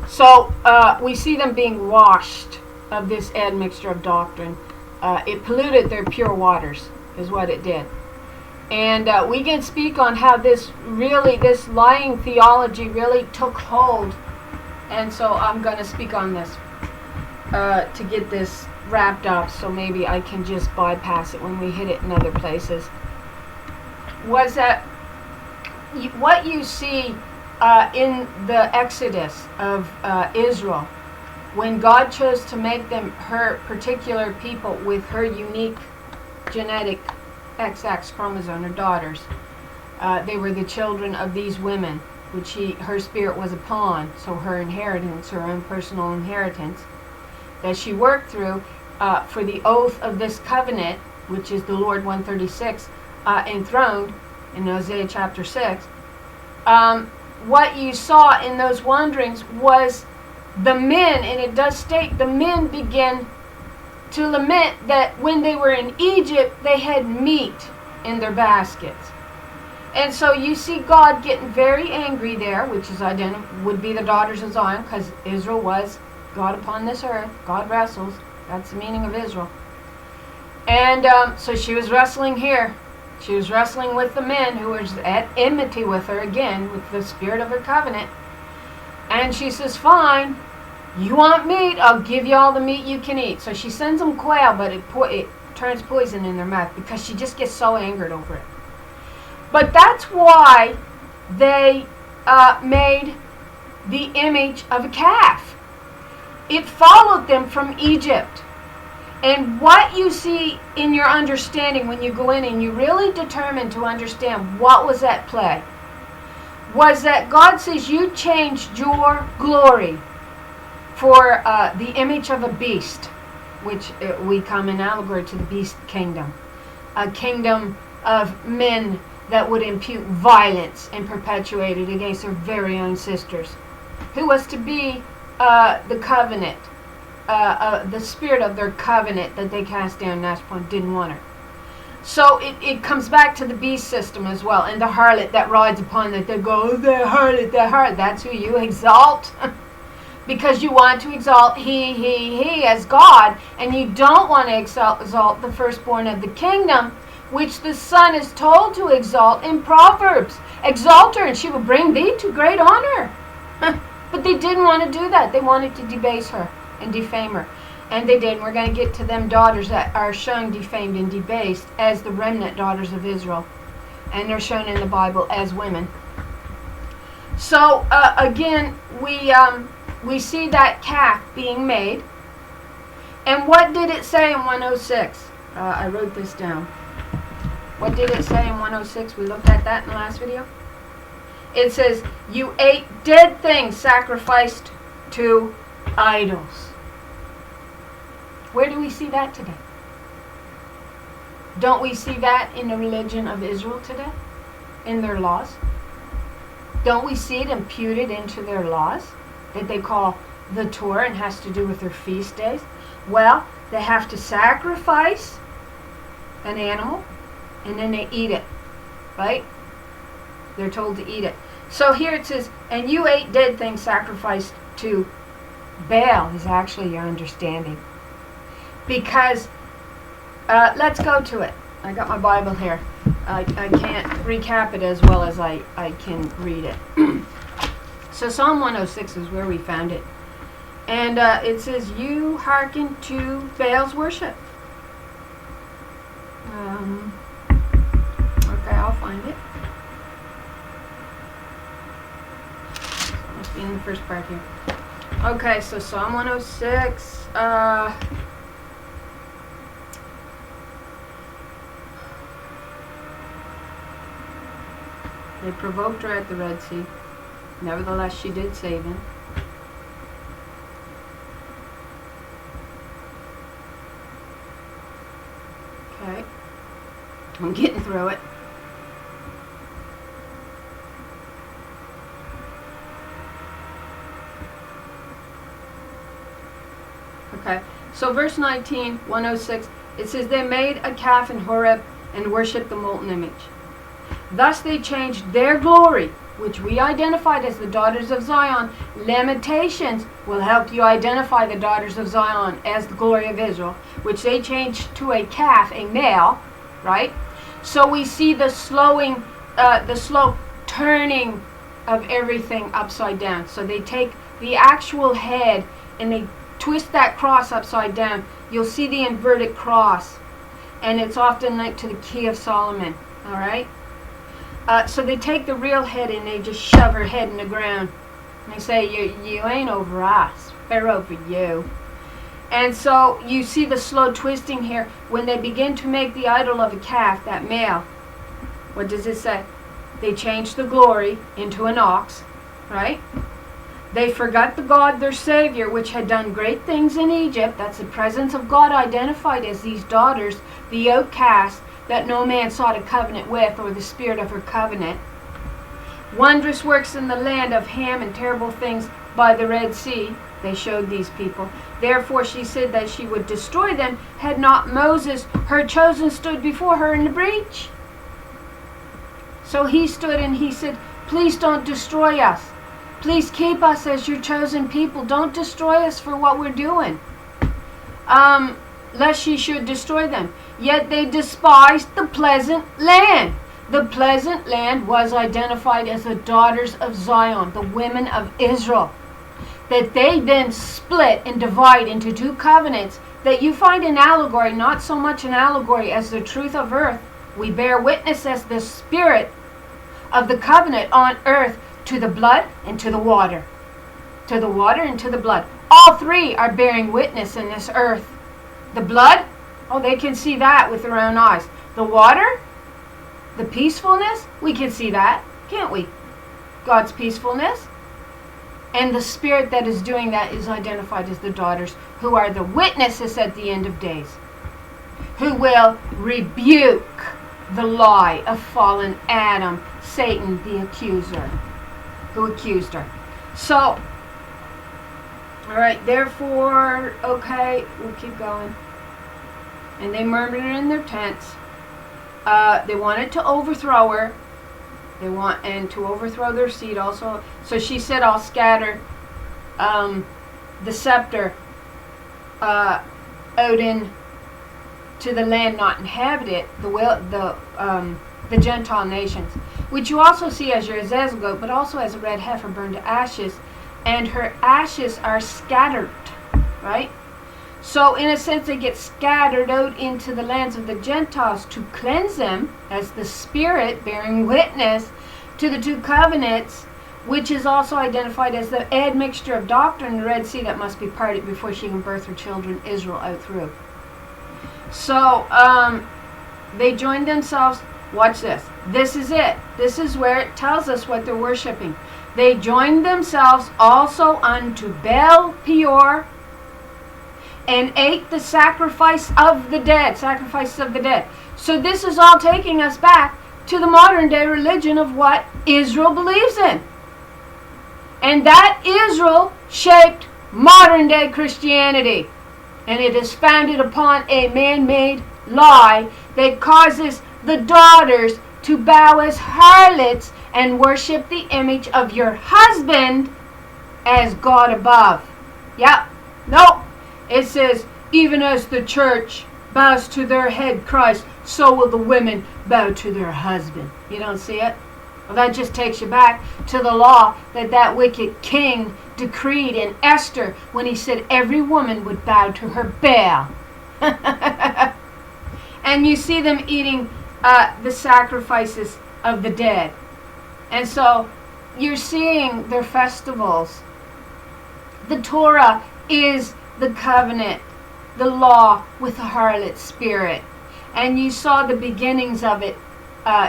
So we see them being washed of this admixture of doctrine. It polluted their pure waters, is what it did. And we can speak on how this lying theology really took hold. And so I'm going to speak on this to get this wrapped up, so maybe I can just bypass it when we hit it in other places. Was that what you see in the Exodus of Israel, when God chose to make them her particular people with her unique genetic XX chromosome, her daughters. They were the children of these women, which her spirit was upon, so her inheritance, her own personal inheritance, that she worked through for the oath of this covenant, which is the Lord 136, enthroned in Hosea chapter 6. What you saw in those wanderings was the men, and it does state, the men began to lament that when they were in Egypt, they had meat in their baskets. And so you see God getting very angry there, which is would be the daughters of Zion, because Israel was God upon this earth. God wrestles. That's the meaning of Israel. And so she was wrestling here. She was wrestling with the men who were at enmity with her, again, with the spirit of her covenant. And she says, fine, you want meat? I'll give you all the meat you can eat. So she sends them quail, but it turns poison in their mouth because she just gets so angered over it. But that's why they made the image of a calf. It followed them from Egypt. And what you see in your understanding when you go in and you really determine to understand what was at play, was that God says you changed your glory for the image of a beast, which we come in allegory to the beast kingdom. A kingdom of men that would impute violence and perpetuate it against their very own sisters, who was to be the covenant, the spirit of their covenant that they cast down. That's why didn't want her. So it comes back to the beast system as well, and the harlot that rides upon it. They go, oh, the harlot, the harlot. That's who you exalt. Because you want to exalt he as God, and you don't want to exalt the firstborn of the kingdom, which the Son is told to exalt in Proverbs. Exalt her, and she will bring thee to great honor. But they didn't want to do that. They wanted to debase her and defame her. And they did. And we're going to get to them daughters that are shown defamed and debased as the remnant daughters of Israel. And they're shown in the Bible as women. So, again, we see that calf being made. And what did it say in 106? I wrote this down. What did it say in 106? We looked at that in the last video. It says, you ate dead things sacrificed to idols. Where do we see that today? Don't we see that in the religion of Israel today? In their laws? Don't we see it imputed into their laws that they call the Torah and has to do with their feast days? Well, they have to sacrifice an animal and then they eat it, right? They're told to eat it. So here it says, and you ate dead things sacrificed to Baal, is actually your understanding. Because, let's go to it. I got my Bible here. I can't recap it as well as I can read it. So Psalm 106 is where we found it. And it says, you hearken to Baal's worship. Okay, I'll find it. It must be in the first part here. Okay, so Psalm 106. They provoked her at the Red Sea. Nevertheless, she did save him. Okay. I'm getting through it. Okay. So verse 19, 106, it says, they made a calf in Horeb and worshipped the molten image. Thus they changed their glory, which we identified as the daughters of Zion. Lamentations will help you identify the daughters of Zion as the glory of Israel, which they changed to a calf, a male, right? So we see the slow turning of everything upside down. So they take the actual head and they twist that cross upside down. You'll see the inverted cross, and it's often linked to the key of Solomon. All right. So they take the real head and they just shove her head in the ground. And they say, "You ain't over us. We're over you." And so you see the slow twisting here when they begin to make the idol of a calf, that male. What does it say? They changed the glory into an ox, right? They forgot the God, their Savior, which had done great things in Egypt. That's the presence of God identified as these daughters, the outcast that no man sought a covenant with, or the spirit of her covenant. Wondrous works in the land of Ham and terrible things by the Red Sea. They showed these people. Therefore she said that she would destroy them, had not Moses, her chosen, stood before her in the breach. So he stood and he said, "Please don't destroy us. Please keep us as your chosen people. Don't destroy us for what we're doing, lest she should destroy them." Yet they despised the pleasant land. The pleasant land was identified as the daughters of Zion, the women of Israel. That they then split and divide into two covenants that you find in allegory, not so much an allegory as the truth of earth. We bear witness as the spirit of the covenant on earth to the blood and to the water. To the water and to the blood. All three are bearing witness in this earth. The blood, oh, they can see that with their own eyes. The water, the peacefulness, we can see that, can't we? God's peacefulness. And the spirit that is doing that is identified as the daughters, who are the witnesses at the end of days, who will rebuke the lie of fallen Adam, Satan, the accuser, who accused her. So, all right, therefore, okay, we'll keep going. And they murmured in their tents. They wanted to overthrow her. And to overthrow their seed also. So she said, "I'll scatter the scepter out in to the land not inhabited, the Gentile nations," which you also see as your Azazel goat, but also as a red heifer burned to ashes, and her ashes are scattered, right? So in a sense they get scattered out into the lands of the Gentiles to cleanse them as the Spirit bearing witness to the two covenants, which is also identified as the admixture of doctrine in the Red Sea that must be parted before she can birth her children Israel out through. So they joined themselves. Watch this. This is it. This is where it tells us what they're worshiping. They joined themselves also unto Baal Peor, and ate the sacrifice of the dead. Sacrifices of the dead. So this is all taking us back to the modern day religion of what Israel believes in. And that Israel shaped modern day Christianity. And it is founded upon a man-made lie that causes the daughters to bow as harlots and worship the image of your husband as God above. Yep. Nope. It says, even as the church bows to their head Christ, so will the women bow to their husband. You don't see it? Well, that just takes you back to the law that wicked king decreed in Esther when he said every woman would bow to her Baal. And you see them eating the sacrifices of the dead. And so you're seeing their festivals. The Torah is the covenant, the law with the harlot spirit. And you saw the beginnings of it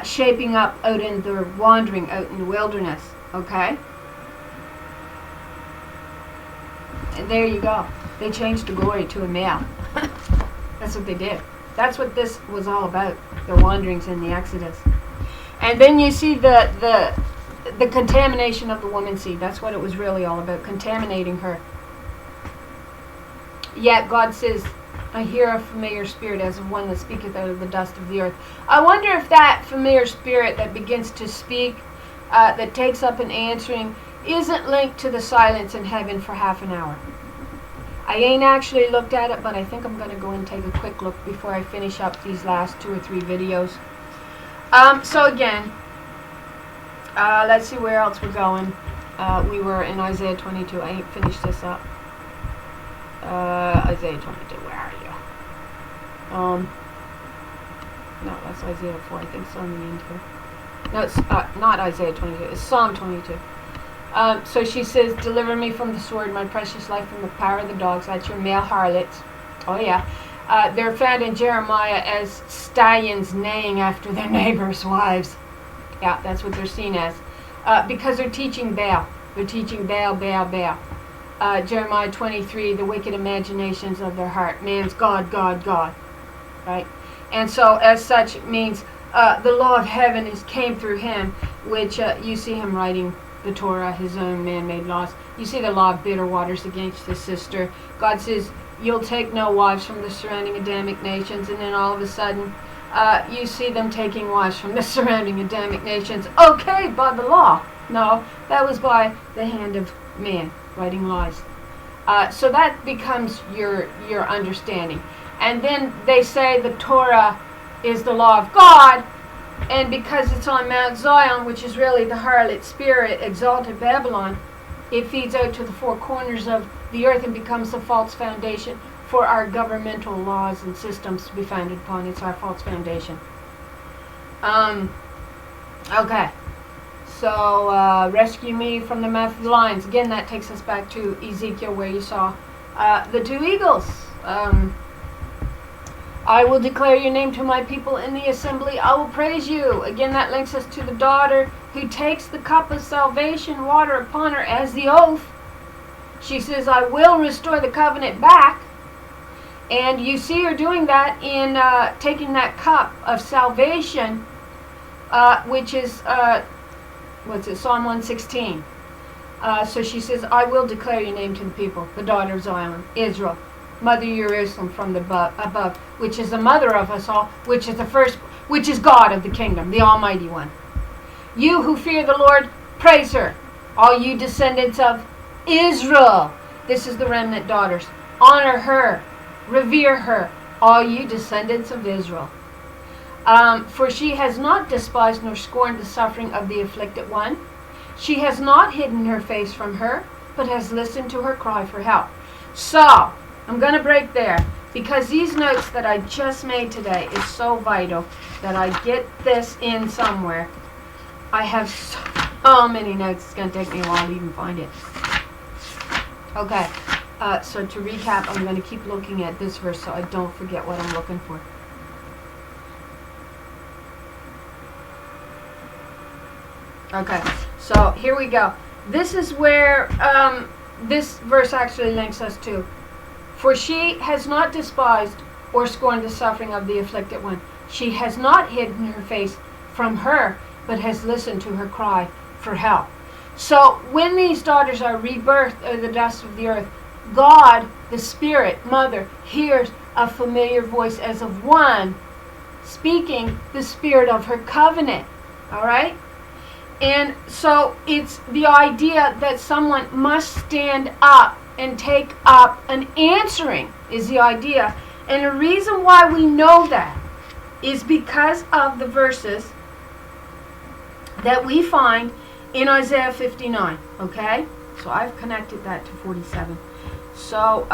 shaping up out in their wandering out in the wilderness. Okay? And there you go. They changed the glory to a male. That's what they did. That's what this was all about, their wanderings in the Exodus. And then you see the contamination of the woman's seed. That's what it was really all about, contaminating her. Yet God says, I hear a familiar spirit as of one that speaketh out of the dust of the earth. I wonder if that familiar spirit that begins to speak, that takes up an answering, isn't linked to the silence in heaven for half an hour. I ain't actually looked at it, but I think I'm going to go and take a quick look before I finish up these last 2 or 3 videos. So again, let's see where else we're going. We were in Isaiah 22. I ain't finished this up. Isaiah 22, where are you? No, that's Isaiah 4. I think it's on the end here. No, it's not Isaiah 22. It's Psalm 22. So she says, deliver me from the sword, my precious life from the power of the dogs. That's your male harlots. Oh yeah. They're found in Jeremiah as stallions neighing after their neighbors' wives. Yeah, that's what they're seen as. Because they're teaching Baal. They're teaching Baal, Baal, Baal. Jeremiah 23, the wicked imaginations of their heart. Man's God, God, God. Right? And so, as such, it means the law of heaven came through him, which you see him writing the Torah, his own man-made laws. You see the law of bitter waters against his sister. God says, you'll take no wives from the surrounding Adamic nations, and then all of a sudden, you see them taking wives from the surrounding Adamic nations. Okay, by the law. No, that was by the hand of man, writing laws. So that becomes your understanding. And then they say the Torah is the law of God, and because it's on Mount Zion, which is really the harlot spirit, exalted Babylon, it feeds out to the 4 corners of the earth and becomes the false foundation for our governmental laws and systems to be founded upon. It's our false foundation. Okay. So, rescue me from the mouth of the lions. Again, that takes us back to Ezekiel, where you saw the 2 eagles. I will declare your name to my people in the assembly. I will praise you. Again, that links us to the daughter who takes the cup of salvation water upon her as the oath. She says, I will restore the covenant back. And you see her doing that in taking that cup of salvation, which is, Psalm 116. So she says, I will declare your name to the people, the daughter of Zion, Israel, Mother Jerusalem from the above, which is the mother of us all, which is the first, which is God of the kingdom, the Almighty One. You who fear the Lord, praise her. All you descendants of Israel. This is the remnant daughters. Honor her. Revere her. All you descendants of Israel. For she has not despised nor scorned the suffering of the afflicted one. She has not hidden her face from her, but has listened to her cry for help. So, I'm going to break there, because these notes that I just made today is so vital that I get this in somewhere. I have so many notes, it's going to take me a while to even find it. Okay, so to recap, I'm going to keep looking at this verse so I don't forget what I'm looking for. Okay, so here we go. This is where this verse actually links us to. For she has not despised or scorned the suffering of the afflicted one. She has not hidden her face from her, but has listened to her cry for help. So when these daughters are rebirthed out of the dust of the earth, God, the Spirit, Mother, hears a familiar voice as of one speaking the spirit of her covenant. All right? And so it's the idea that someone must stand up and take up an answering is the idea. And the reason why we know that is because of the verses that we find in Isaiah 59. Okay? So I've connected that to 47. So,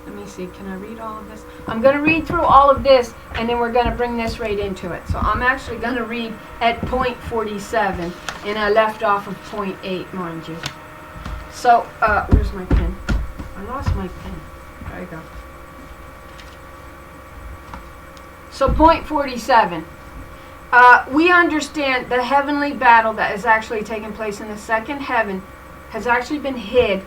let me see. Can I read all of this? I'm going to read through all of this, and then we're going to bring this right into it. So I'm actually going to read at point 47, and I left off of point 8, mind you. So, where's my pen? I lost my pen. There you go. So, point 47. We understand the heavenly battle that is actually taking place in the second heaven has actually been hid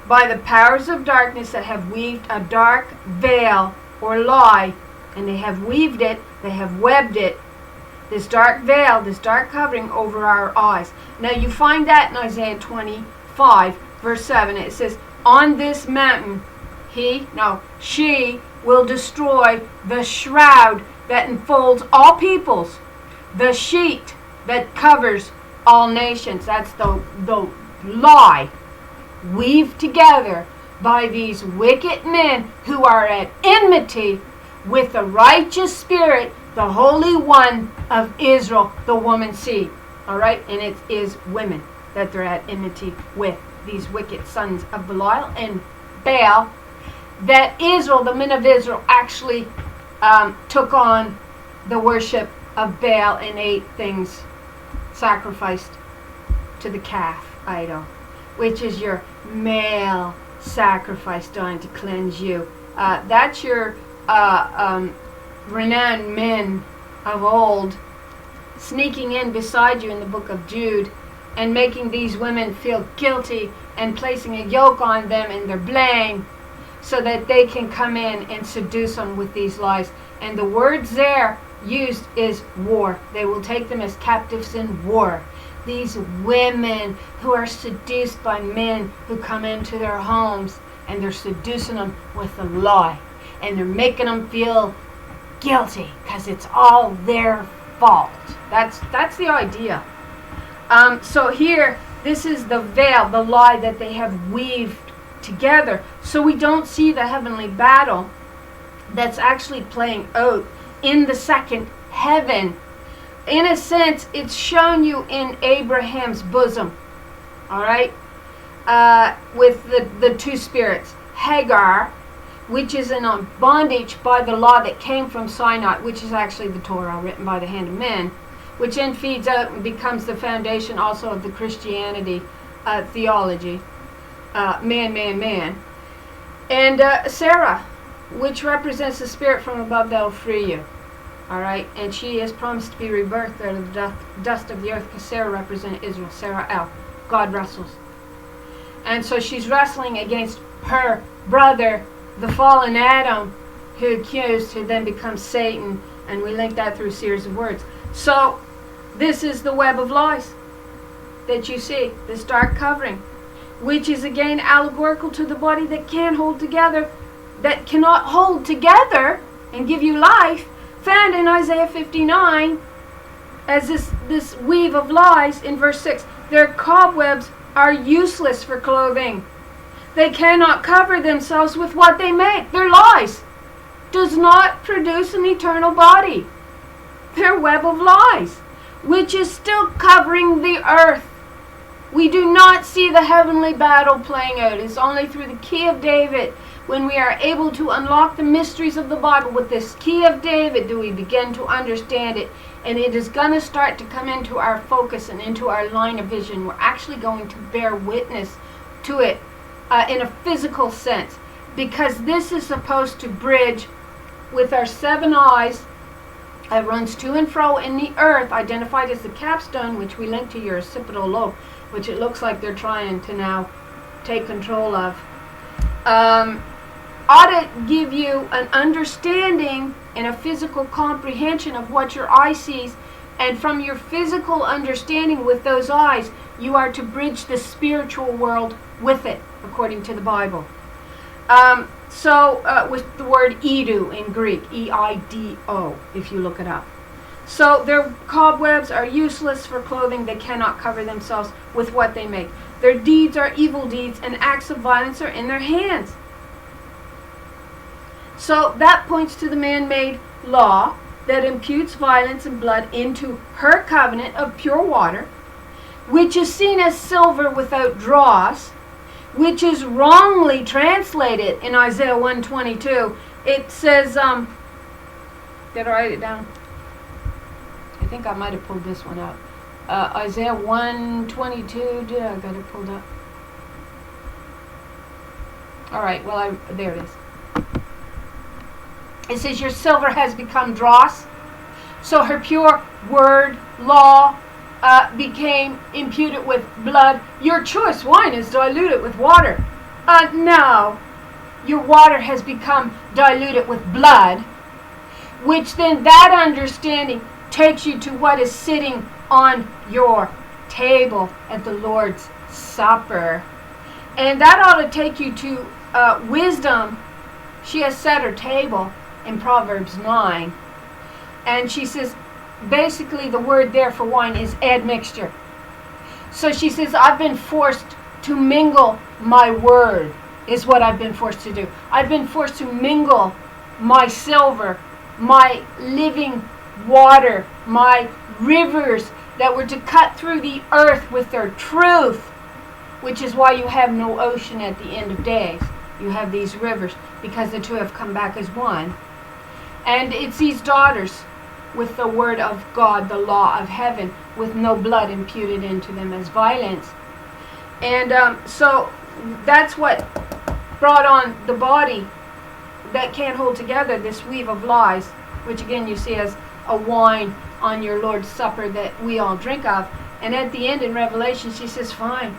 by the powers of darkness that have weaved a dark veil or lie, and they have weaved it, they have webbed it, this dark veil, this dark covering over our eyes. Now you find that in Isaiah 25, verse 7. It says, on this mountain she will destroy the shroud that enfolds all peoples, the sheet that covers all nations. That's the lie weaved together by these wicked men who are at enmity with the righteous spirit, the Holy One of Israel, the woman seed. All right? And it is women that they're at enmity with, these wicked sons of Belial and Baal, that Israel, the men of Israel, actually took on the worship of Baal and ate things sacrificed to the calf idol, which is your male sacrifice done to cleanse you. That's your renowned men of old sneaking in beside you in the book of Jude and making these women feel guilty and placing a yoke on them and their blame so that they can come in and seduce them with these lies. And the words there used is war. They will take them as captives in war. These women who are seduced by men who come into their homes, and they're seducing them with a lie, and they're making them feel guilty because it's all their fault. That's the idea. So here, this is the veil, the lie that they have weaved together. So we don't see the heavenly battle that's actually playing out in the second heaven. In a sense, it's shown you in Abraham's bosom. All right? With the two spirits. Hagar, which is in bondage by the law that came from Sinai, which is actually the Torah written by the hand of men, which then feeds out and becomes the foundation also of the Christianity theology. Man. And Sarah, which represents the spirit from above that will free you. All right, and she is promised to be rebirthed out of the dust of the earth, because Sarah represents Israel. Sarah El, God wrestles. And so she's wrestling against her brother, the fallen Adam, who accused, who then becomes Satan, and we link that through a series of words. So this is the web of lies that you see, this dark covering, which is again allegorical to the body that can't hold together, that cannot hold together and give you life, found in Isaiah 59 as this weave of lies in verse 6. Their cobwebs are useless for clothing. They cannot cover themselves with what they make. Their lies does not produce an eternal body. Their web of lies, which is still covering the earth. We do not see the heavenly battle playing out. It's only through the key of David, when we are able to unlock the mysteries of the Bible with this key of David, do we begin to understand it. And it is going to start to come into our focus and into our line of vision. We're actually going to bear witness to it in a physical sense, because this is supposed to bridge with our seven eyes. It runs to and fro in the earth, identified as the capstone, which we link to your occipital lobe, which it looks like they're trying to now take control of. Ought to give you an understanding and a physical comprehension of what your eye sees, and from your physical understanding with those eyes, you are to bridge the spiritual world with it, according to the Bible. With the word Eido in Greek, E-I-D-O, if you look it up. So their cobwebs are useless for clothing. They cannot cover themselves with what they make. Their deeds are evil deeds, and acts of violence are in their hands. So that points to the man-made law that imputes violence and blood into her covenant of pure water, which is seen as silver without dross, which is wrongly translated in Isaiah 1:22. It says, did I write it down? I think I might have pulled this one out. Isaiah 1:22, I got it pulled up. All right, well, there it is. It says, your silver has become dross. So her pure word, law, became imputed with blood. Your choice wine is diluted with water. No, your water has become diluted with blood, which then that understanding takes you to what is sitting on your table at the Lord's Supper. And that ought to take you to wisdom, she has set her table in Proverbs 9. And she says, basically the word there for wine is admixture. So she says, I've been forced to mingle my word, is what I've been forced to do. I've been forced to mingle my silver, my living water, my rivers that were to cut through the earth with their truth, which is why you have no ocean at the end of days. You have these rivers, because the two have come back as one. And it's these daughters with the word of God, the law of heaven, with no blood imputed into them as violence. And so that's what brought on the body that can't hold together, this weave of lies, which again you see as a wine on your Lord's Supper that we all drink of. And at the end in Revelation, she says, fine.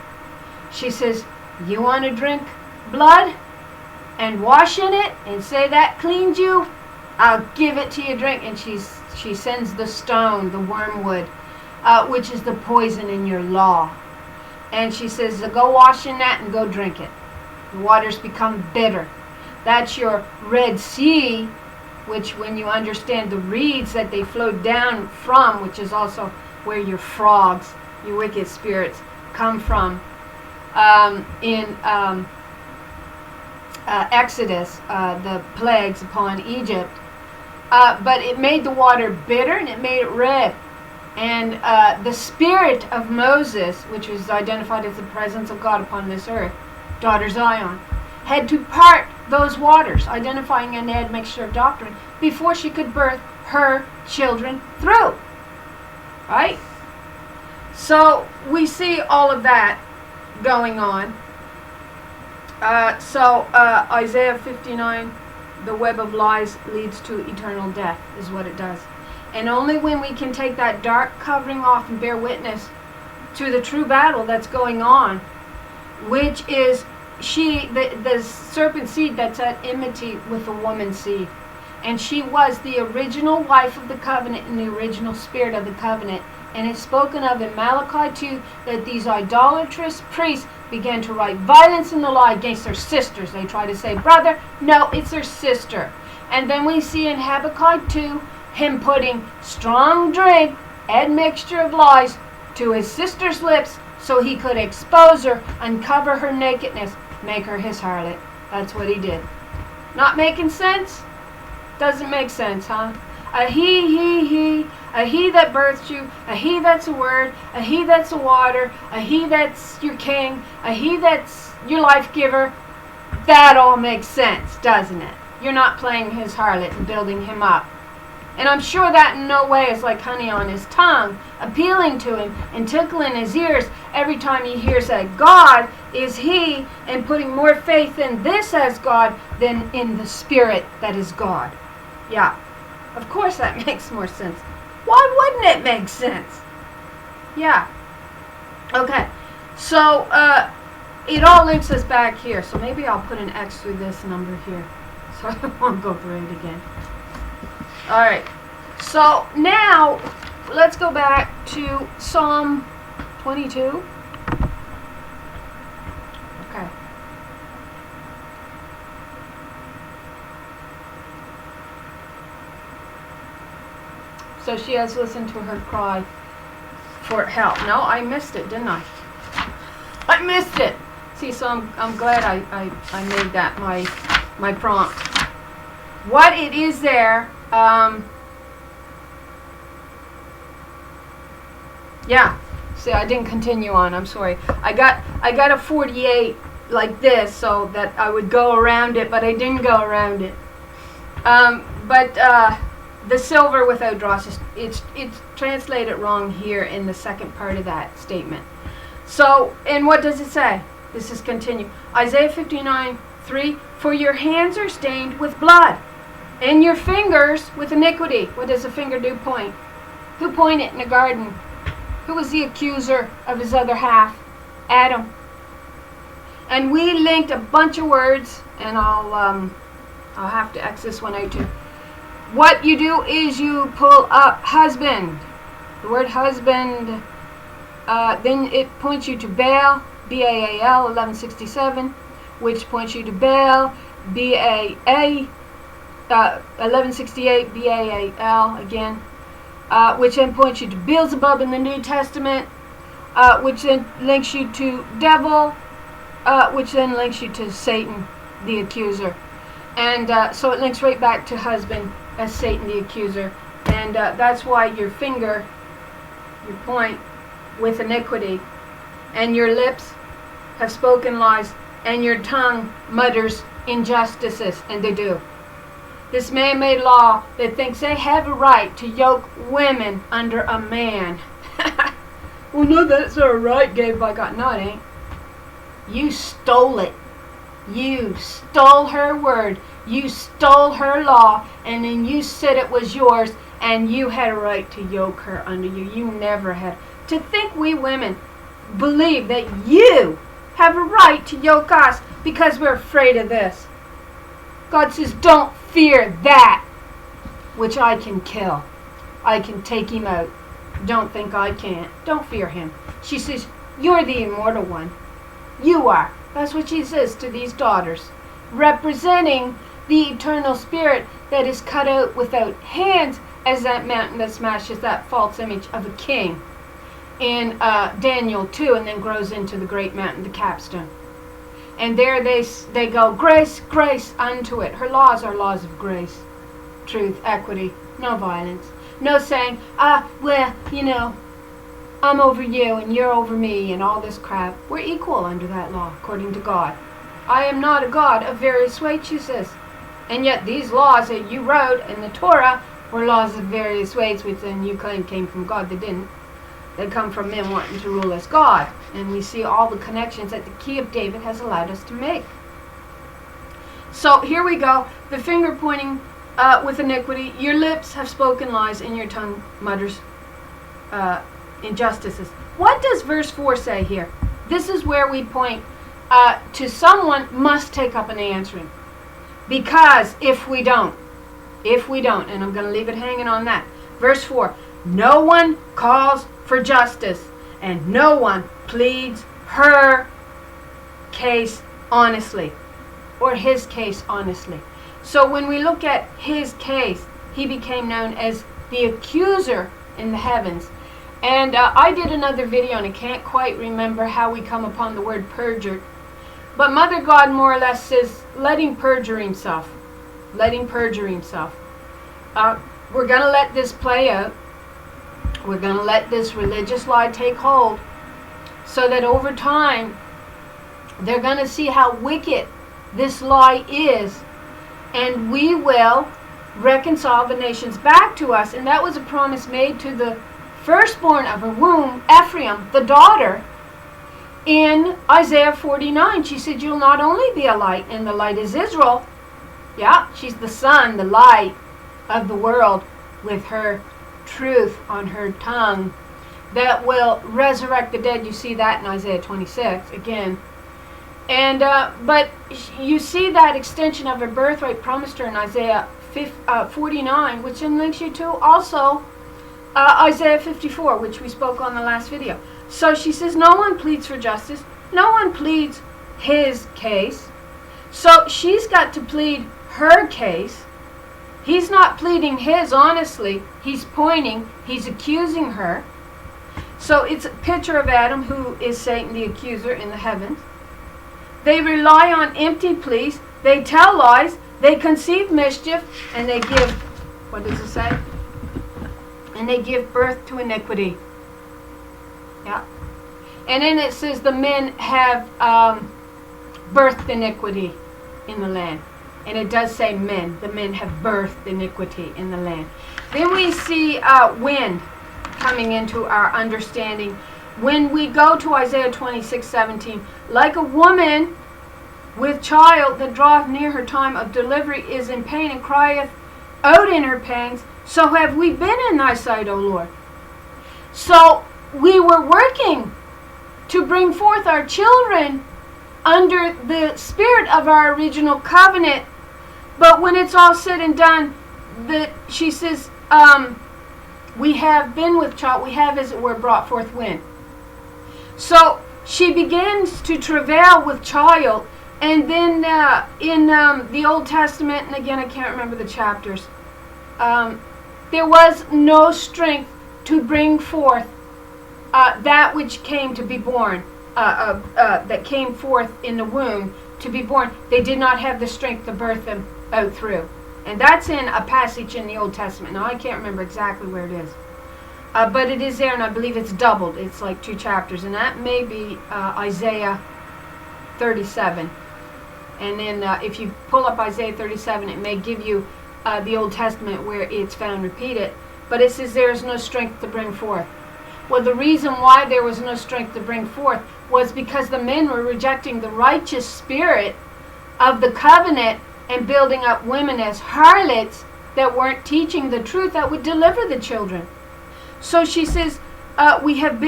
She says, you want to drink blood and wash in it and say that cleans you? I'll give it to you drink. And she sends the stone, the wormwood, which is the poison in your law. And she says, go wash in that and go drink it. The waters become bitter. That's your Red Sea, which when you understand the reeds that they flowed down from, which is also where your frogs, your wicked spirits, come from, in Exodus, the plagues upon Egypt. But it made the water bitter and it made it red. And the spirit of Moses, which was identified as the presence of God upon this earth, daughter Zion, had to part those waters, identifying an admixture of doctrine, before she could birth her children through. Right? So we see all of that going on. Isaiah 59, the web of lies leads to eternal death, is what it does. And only when we can take that dark covering off and bear witness to the true battle that's going on, which is the serpent seed that's at enmity with the woman seed. And she was the original wife of the covenant and the original spirit of the covenant. And it's spoken of in Malachi 2 that these idolatrous priests began to write violence in the law against their sisters. They try to say, brother, no, it's their sister. And then we see in Habakkuk 2 him putting strong drink, admixture of lies, to his sister's lips so he could expose her, uncover her nakedness, make her his harlot. That's what he did. Not making sense? Doesn't make sense, huh? A he that birthed you, a he that's a word, a he that's a water, a he that's your king, a he that's your life giver. That all makes sense, doesn't it? You're not playing his harlot and building him up. And I'm sure that in no way is like honey on his tongue, appealing to him and tickling his ears every time he hears that God is he, and putting more faith in this as God than in the spirit that is God. Yeah, of course that makes more sense. Why wouldn't it make sense? Yeah. Okay, so it all links us back here. So maybe I'll put an X through this number here so I won't go through it again. Alright, so now let's go back to Psalm 22. Okay. So she has listened to her cry for help. No, I missed it, didn't I? I missed it. See, so I'm glad I made that my prompt. What it is there, yeah. See, I didn't continue on. I'm sorry. I got a 48 like this so that I would go around it, but I didn't go around it. The silver without dross, it's translated wrong here in the second part of that statement. So, and what does it say? This is continue. Isaiah 59:3. For your hands are stained with blood, and your fingers with iniquity. What does a finger do? Point. Who pointed in the garden? Who was the accuser of his other half? Adam. And we linked a bunch of words, and I'll have to X this one out too. What you do is you pull up husband. The word husband, then it points you to Baal, B-A-A-L, 1167. which points you to Baal, B-A-A, 1168, B-A-A-L again, which then points you to Beelzebub in the New Testament, which then links you to devil, which then links you to Satan, the accuser. And so it links right back to husband as Satan, the accuser. And that's why your finger, you point with iniquity, and your lips have spoken lies, and your tongue mutters injustices, and they do. This man-made law that thinks they have a right to yoke women under a man. Well, no, that's our right, gave by God. No, it ain't. You stole it. You stole her word. You stole her law, and then you said it was yours, and you had a right to yoke her under you. You never had. To think we women believe that you have a right to yoke us because we're afraid of this. God says, don't fear that which I can kill. I can take him out. Don't think I can't. Don't fear him. She says, you're the immortal one. You are. That's what she says to these daughters, representing the eternal spirit that is cut out without hands as that mountain that smashes that false image of a king in Daniel 2, and then grows into the great mountain, the capstone. And there they go, grace, grace unto it. Her laws are laws of grace, truth, equity, no violence. No saying, well, you know, I'm over you and you're over me and all this crap. We're equal under that law, according to God. I am not a God of various weights, she says. And yet these laws that you wrote in the Torah were laws of various weights, which then you claim came from God. They didn't. They come from men wanting to rule as God. And we see all the connections that the key of David has allowed us to make. So here we go. The finger pointing with iniquity. Your lips have spoken lies, and your tongue mutters injustices. What does verse 4 say here? This is where we point to someone must take up an answering. Because if we don't, and I'm going to leave it hanging on that. Verse 4, no one calls for justice, and no one pleads her case honestly, or his case honestly. So when we look at his case, he became known as the accuser in the heavens. And I did another video, and I can't quite remember how we come upon the word perjured. But Mother God more or less says, let him perjure himself. Let him perjure himself. We're going to let this play out. We're going to let this religious lie take hold, so that over time, they're going to see how wicked this lie is. And we will reconcile the nations back to us. And that was a promise made to the firstborn of her womb, Ephraim, the daughter, in Isaiah 49. She said, you'll not only be a light, and the light is Israel. Yeah, she's the sun, the light of the world, with her truth on her tongue that will resurrect the dead. You see that in Isaiah 26 again. And but you see that extension of her birthright promised her in Isaiah 49, which then links you to also Isaiah 54, which we spoke on the last video. So she says no one pleads for justice. No one pleads his case. So she's got to plead her case. He's not pleading his honestly. He's pointing. He's accusing her. So it's a picture of Adam, who is Satan, the accuser in the heavens. They rely on empty pleas. They tell lies. They conceive mischief. And they give, what does it say? And they give birth to iniquity. Yeah. And then it says the men have birthed iniquity in the land. And it does say men. The men have birthed iniquity in the land. Then we see wind coming into our understanding. When we go to Isaiah 26:17, like a woman with child that draweth near her time of delivery is in pain and crieth out in her pangs, so have we been in thy sight, O Lord. So we were working to bring forth our children under the spirit of our original covenant. But when it's all said and done, she says, we have been with child, we have, as it were, brought forth wind. So she begins to travail with child And then in the Old Testament, and again I can't remember the chapters, there was no strength to bring forth that which came to be born, that came forth in the womb to be born. They did not have the strength to birth them out through. And that's in a passage in the Old Testament. Now I can't remember exactly where it is. But it is there, and I believe it's doubled. It's like 2 chapters. And that may be Isaiah 37. And then if you pull up Isaiah 37, it may give you the Old Testament where it's found repeated. But it says there is no strength to bring forth. Well, the reason why there was no strength to bring forth was because the men were rejecting the righteous spirit of the covenant and building up women as harlots that weren't teaching the truth that would deliver the children. So she says, we have,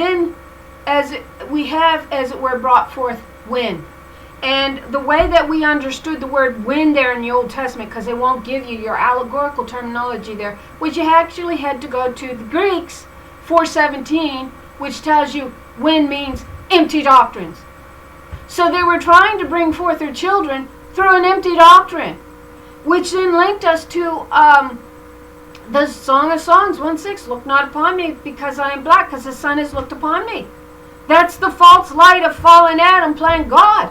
as it were, brought forth wind. And the way that we understood the word wind there in the Old Testament, because they won't give you your allegorical terminology there, which you actually had to go to the Greeks 4:17, which tells you wind means empty doctrines. So they were trying to bring forth their children through an empty doctrine, which then linked us to the Song of Songs 1:6. Look not upon me because I am black, because the sun has looked upon me. That's the false light of fallen Adam playing God.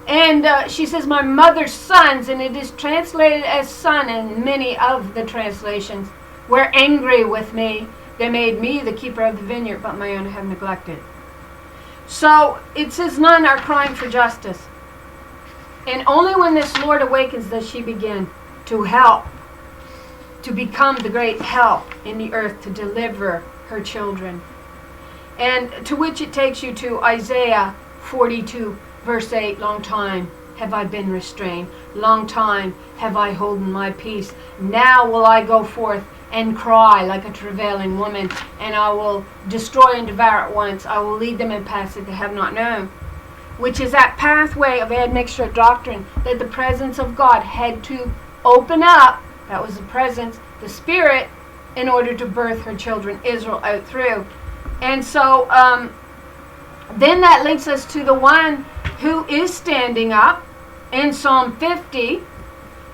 And she says, my mother's sons, and it is translated as son in many of the translations, were angry with me. They made me the keeper of the vineyard, but my own have neglected. So it says none are crying for justice. And only when this Lord awakens does she begin to help, to become the great help in the earth to deliver her children. And to which it takes you to Isaiah 42, verse 8, long time have I been restrained, long time have I holden my peace. Now will I go forth and cry like a travailing woman, and I will destroy and devour at once. I will lead them in paths that they have not known. Which is that pathway of admixture of doctrine that the presence of God had to open up. That was the presence, the Spirit, in order to birth her children, Israel, out through. And so then that links us to the one who is standing up in Psalm 50,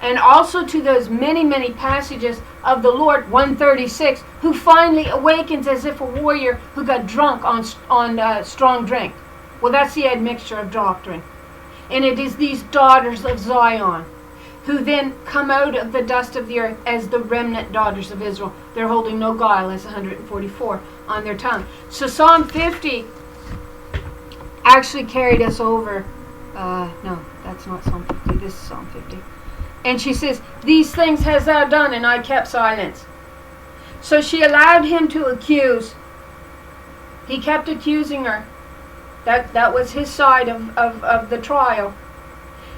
and also to those many, many passages of the Lord, 136, who finally awakens as if a warrior who got drunk on strong drink. Well, that's the admixture of doctrine. And it is these daughters of Zion who then come out of the dust of the earth as the remnant daughters of Israel. They're holding no guile, as 144 on their tongue. So Psalm 50 actually carried us over. No, that's not Psalm 50. This is Psalm 50. And she says, these things hast thou done, and I kept silence. So she allowed him to accuse. He kept accusing her. That was his side of the trial.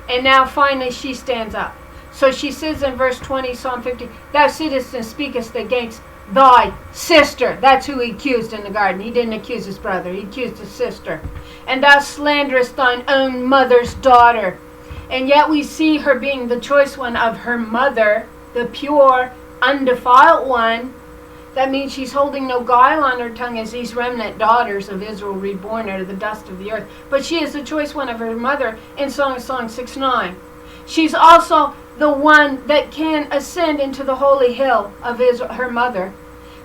And now finally she stands up. So she says in verse 20, Psalm 50, thou sittest and speakest against thy sister. That's who he accused in the garden. He didn't accuse his brother. He accused his sister. And thou slanderest thine own mother's daughter. And yet we see her being the choice one of her mother, the pure, undefiled one. That means she's holding no guile on her tongue as these remnant daughters of Israel reborn out of the dust of the earth. But she is the choice one of her mother in Song of Songs 6:9. She's also the one that can ascend into the holy hill of Israel, her mother,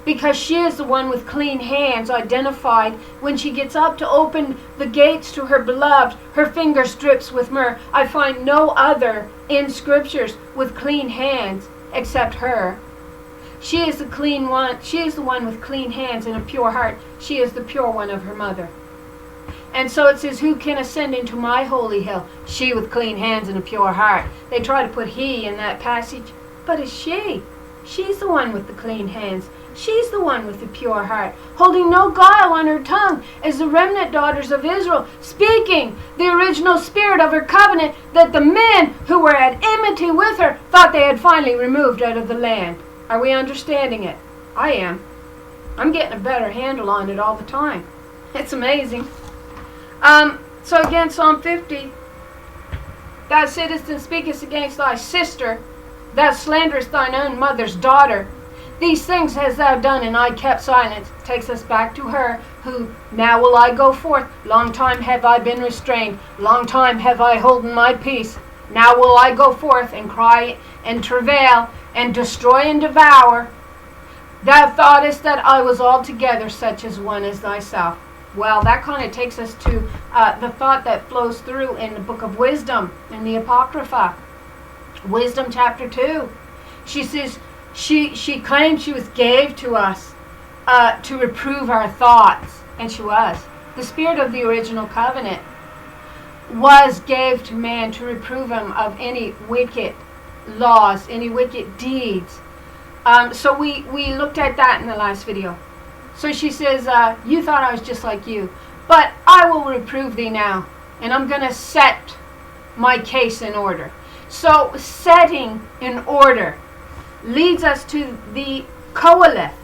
because she is the one with clean hands identified. When she gets up to open the gates to her beloved, her fingers drips with myrrh. I find no other in scriptures with clean hands except her. She is the clean one. She is the one with clean hands and a pure heart. She is the pure one of her mother. And so it says, who can ascend into my holy hill? She with clean hands and a pure heart. They try to put he in that passage, but it's she. She's the one with the clean hands. She's the one with the pure heart, holding no guile on her tongue as the remnant daughters of Israel, speaking the original spirit of her covenant that the men who were at enmity with her thought they had finally removed out of the land. Are we understanding it? I am. I'm getting a better handle on it all the time. It's amazing. So again, Psalm 50. Thou sittest and speakest against thy sister. Thou slanderest thine own mother's daughter. These things hast thou done, and I kept silence. Takes us back to her who, now will I go forth, long time have I been restrained, long time have I holden my peace, now will I go forth and cry and travail and destroy and devour. Thou thoughtest that I was altogether such as one as thyself. Well, that kind of takes us to the thought that flows through in the book of Wisdom, in the Apocrypha. Wisdom chapter 2. She says, she claims she was gave to us to reprove our thoughts. And she was. The spirit of the original covenant was gave to man to reprove him of any wicked laws, any wicked deeds. So we looked at that in the last video. So she says, you thought I was just like you, but I will reprove thee now, and I'm going to set my case in order. So setting in order leads us to the Qoheleth,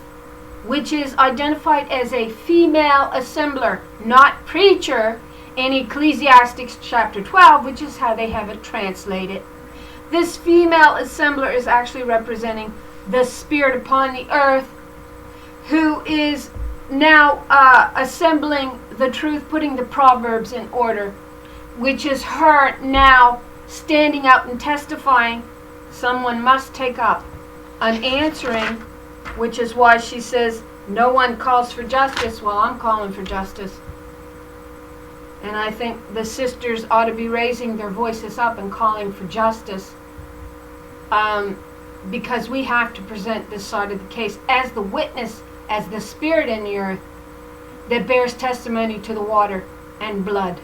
which is identified as a female assembler, not preacher, in Ecclesiastics chapter 12, which is how they have it translated. This female assembler is actually representing the spirit upon the earth, who is now assembling the truth, putting the Proverbs in order, which is her now standing up and testifying. Someone must take up an answering, which is why she says, no one calls for justice. Well, I'm calling for justice. And I think the sisters ought to be raising their voices up and calling for justice. Because we have to present this side of the case as the witness, as the spirit in the earth that bears testimony to the water and blood,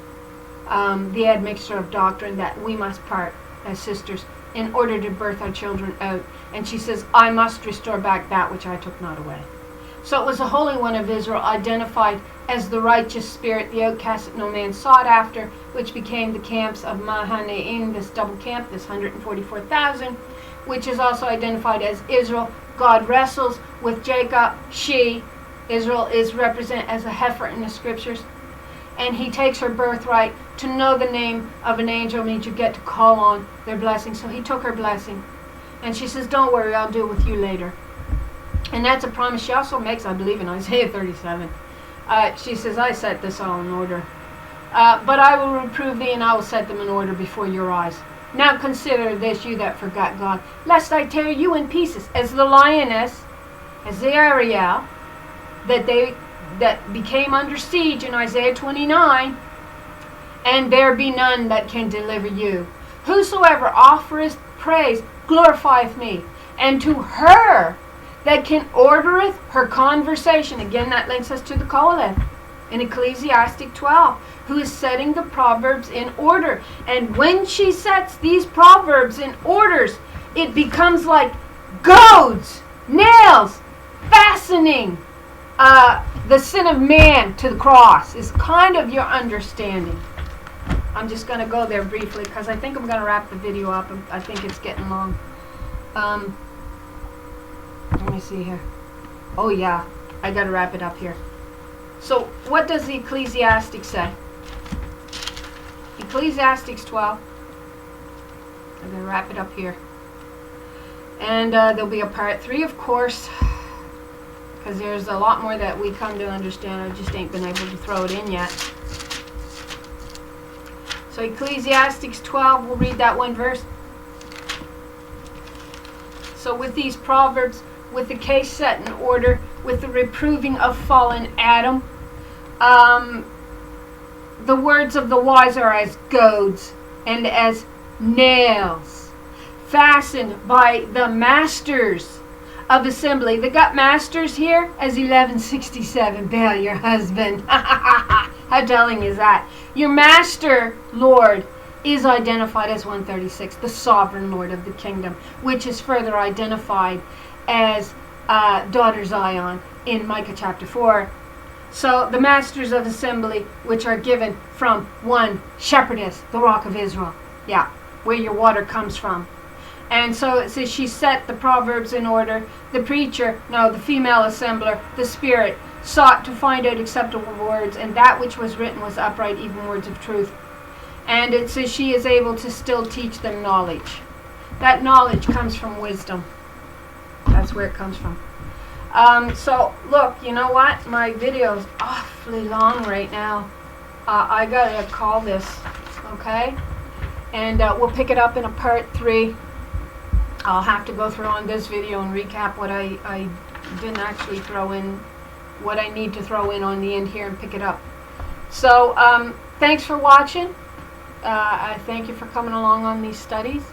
the admixture of doctrine that we must part as sisters in order to birth our children out. And she says, I must restore back that which I took not away. So it was the Holy One of Israel, identified as the righteous spirit, the outcast that no man sought after, which became the camps of Mahanaim, this double camp, this 144,000, which is also identified as Israel. God wrestles with Jacob. Israel is represented as a heifer in the scriptures. And he takes her birthright. To know the name of an angel means you get to call on their blessing. So he took her blessing. And she says, don't worry, I'll deal with you later. And that's a promise she also makes, I believe, in Isaiah 37. She says, I set this all in order. But I will reprove thee, and I will set them in order before your eyes. Now consider this, you that forgot God, lest I tear you in pieces, as the lioness, as the Ariel, that became under siege in Isaiah 29, and there be none that can deliver you. Whosoever offereth praise glorifieth me, and to her that can ordereth her conversation. Again, that links us to the Qoheleth in Ecclesiastic 12, who is setting the Proverbs in order. And when she sets these Proverbs in orders, it becomes like goads, nails, fastening the sin of man to the cross, is kind of your understanding. I'm just going to go there briefly because I think I'm going to wrap the video up. I think it's getting long. Let me see here. Oh yeah, I got to wrap it up here. So what does the Ecclesiastics say? Ecclesiastics 12. I'm going to wrap it up here. And there'll be a part 3, of course, because there's a lot more that we come to understand. I just ain't been able to throw it in yet. So Ecclesiastics 12, we'll read that one verse. So with these Proverbs, with the case set in order, with the reproving of fallen Adam, the words of the wise are as goads and as nails, fastened by the masters of assembly. They got masters here as 1167. Baal, your husband. How telling is that? Your master, Lord, is identified as 136, the sovereign Lord of the kingdom, which is further identified as daughter Zion in Micah chapter 4. So the masters of assembly, which are given from one shepherdess, the rock of Israel. Yeah, where your water comes from. And so it says she set the Proverbs in order. The preacher, no, the female assembler, the spirit, sought to find out acceptable words, and that which was written was upright, even words of truth. And it says she is able to still teach them knowledge. That knowledge comes from wisdom. That's where it comes from. So look, you know what? My video's awfully long right now. I gotta call this, okay? And we'll pick it up in a part 3. I'll have to go through on this video and recap what I didn't actually throw in, what I need to throw in on the end here, and pick it up. So thanks for watching. I thank you for coming along on these studies.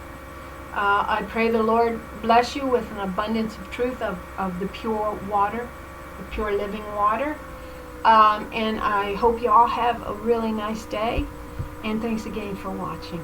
I pray the Lord bless you with an abundance of truth of the pure water, the pure living water. And I hope you all have a really nice day. And thanks again for watching.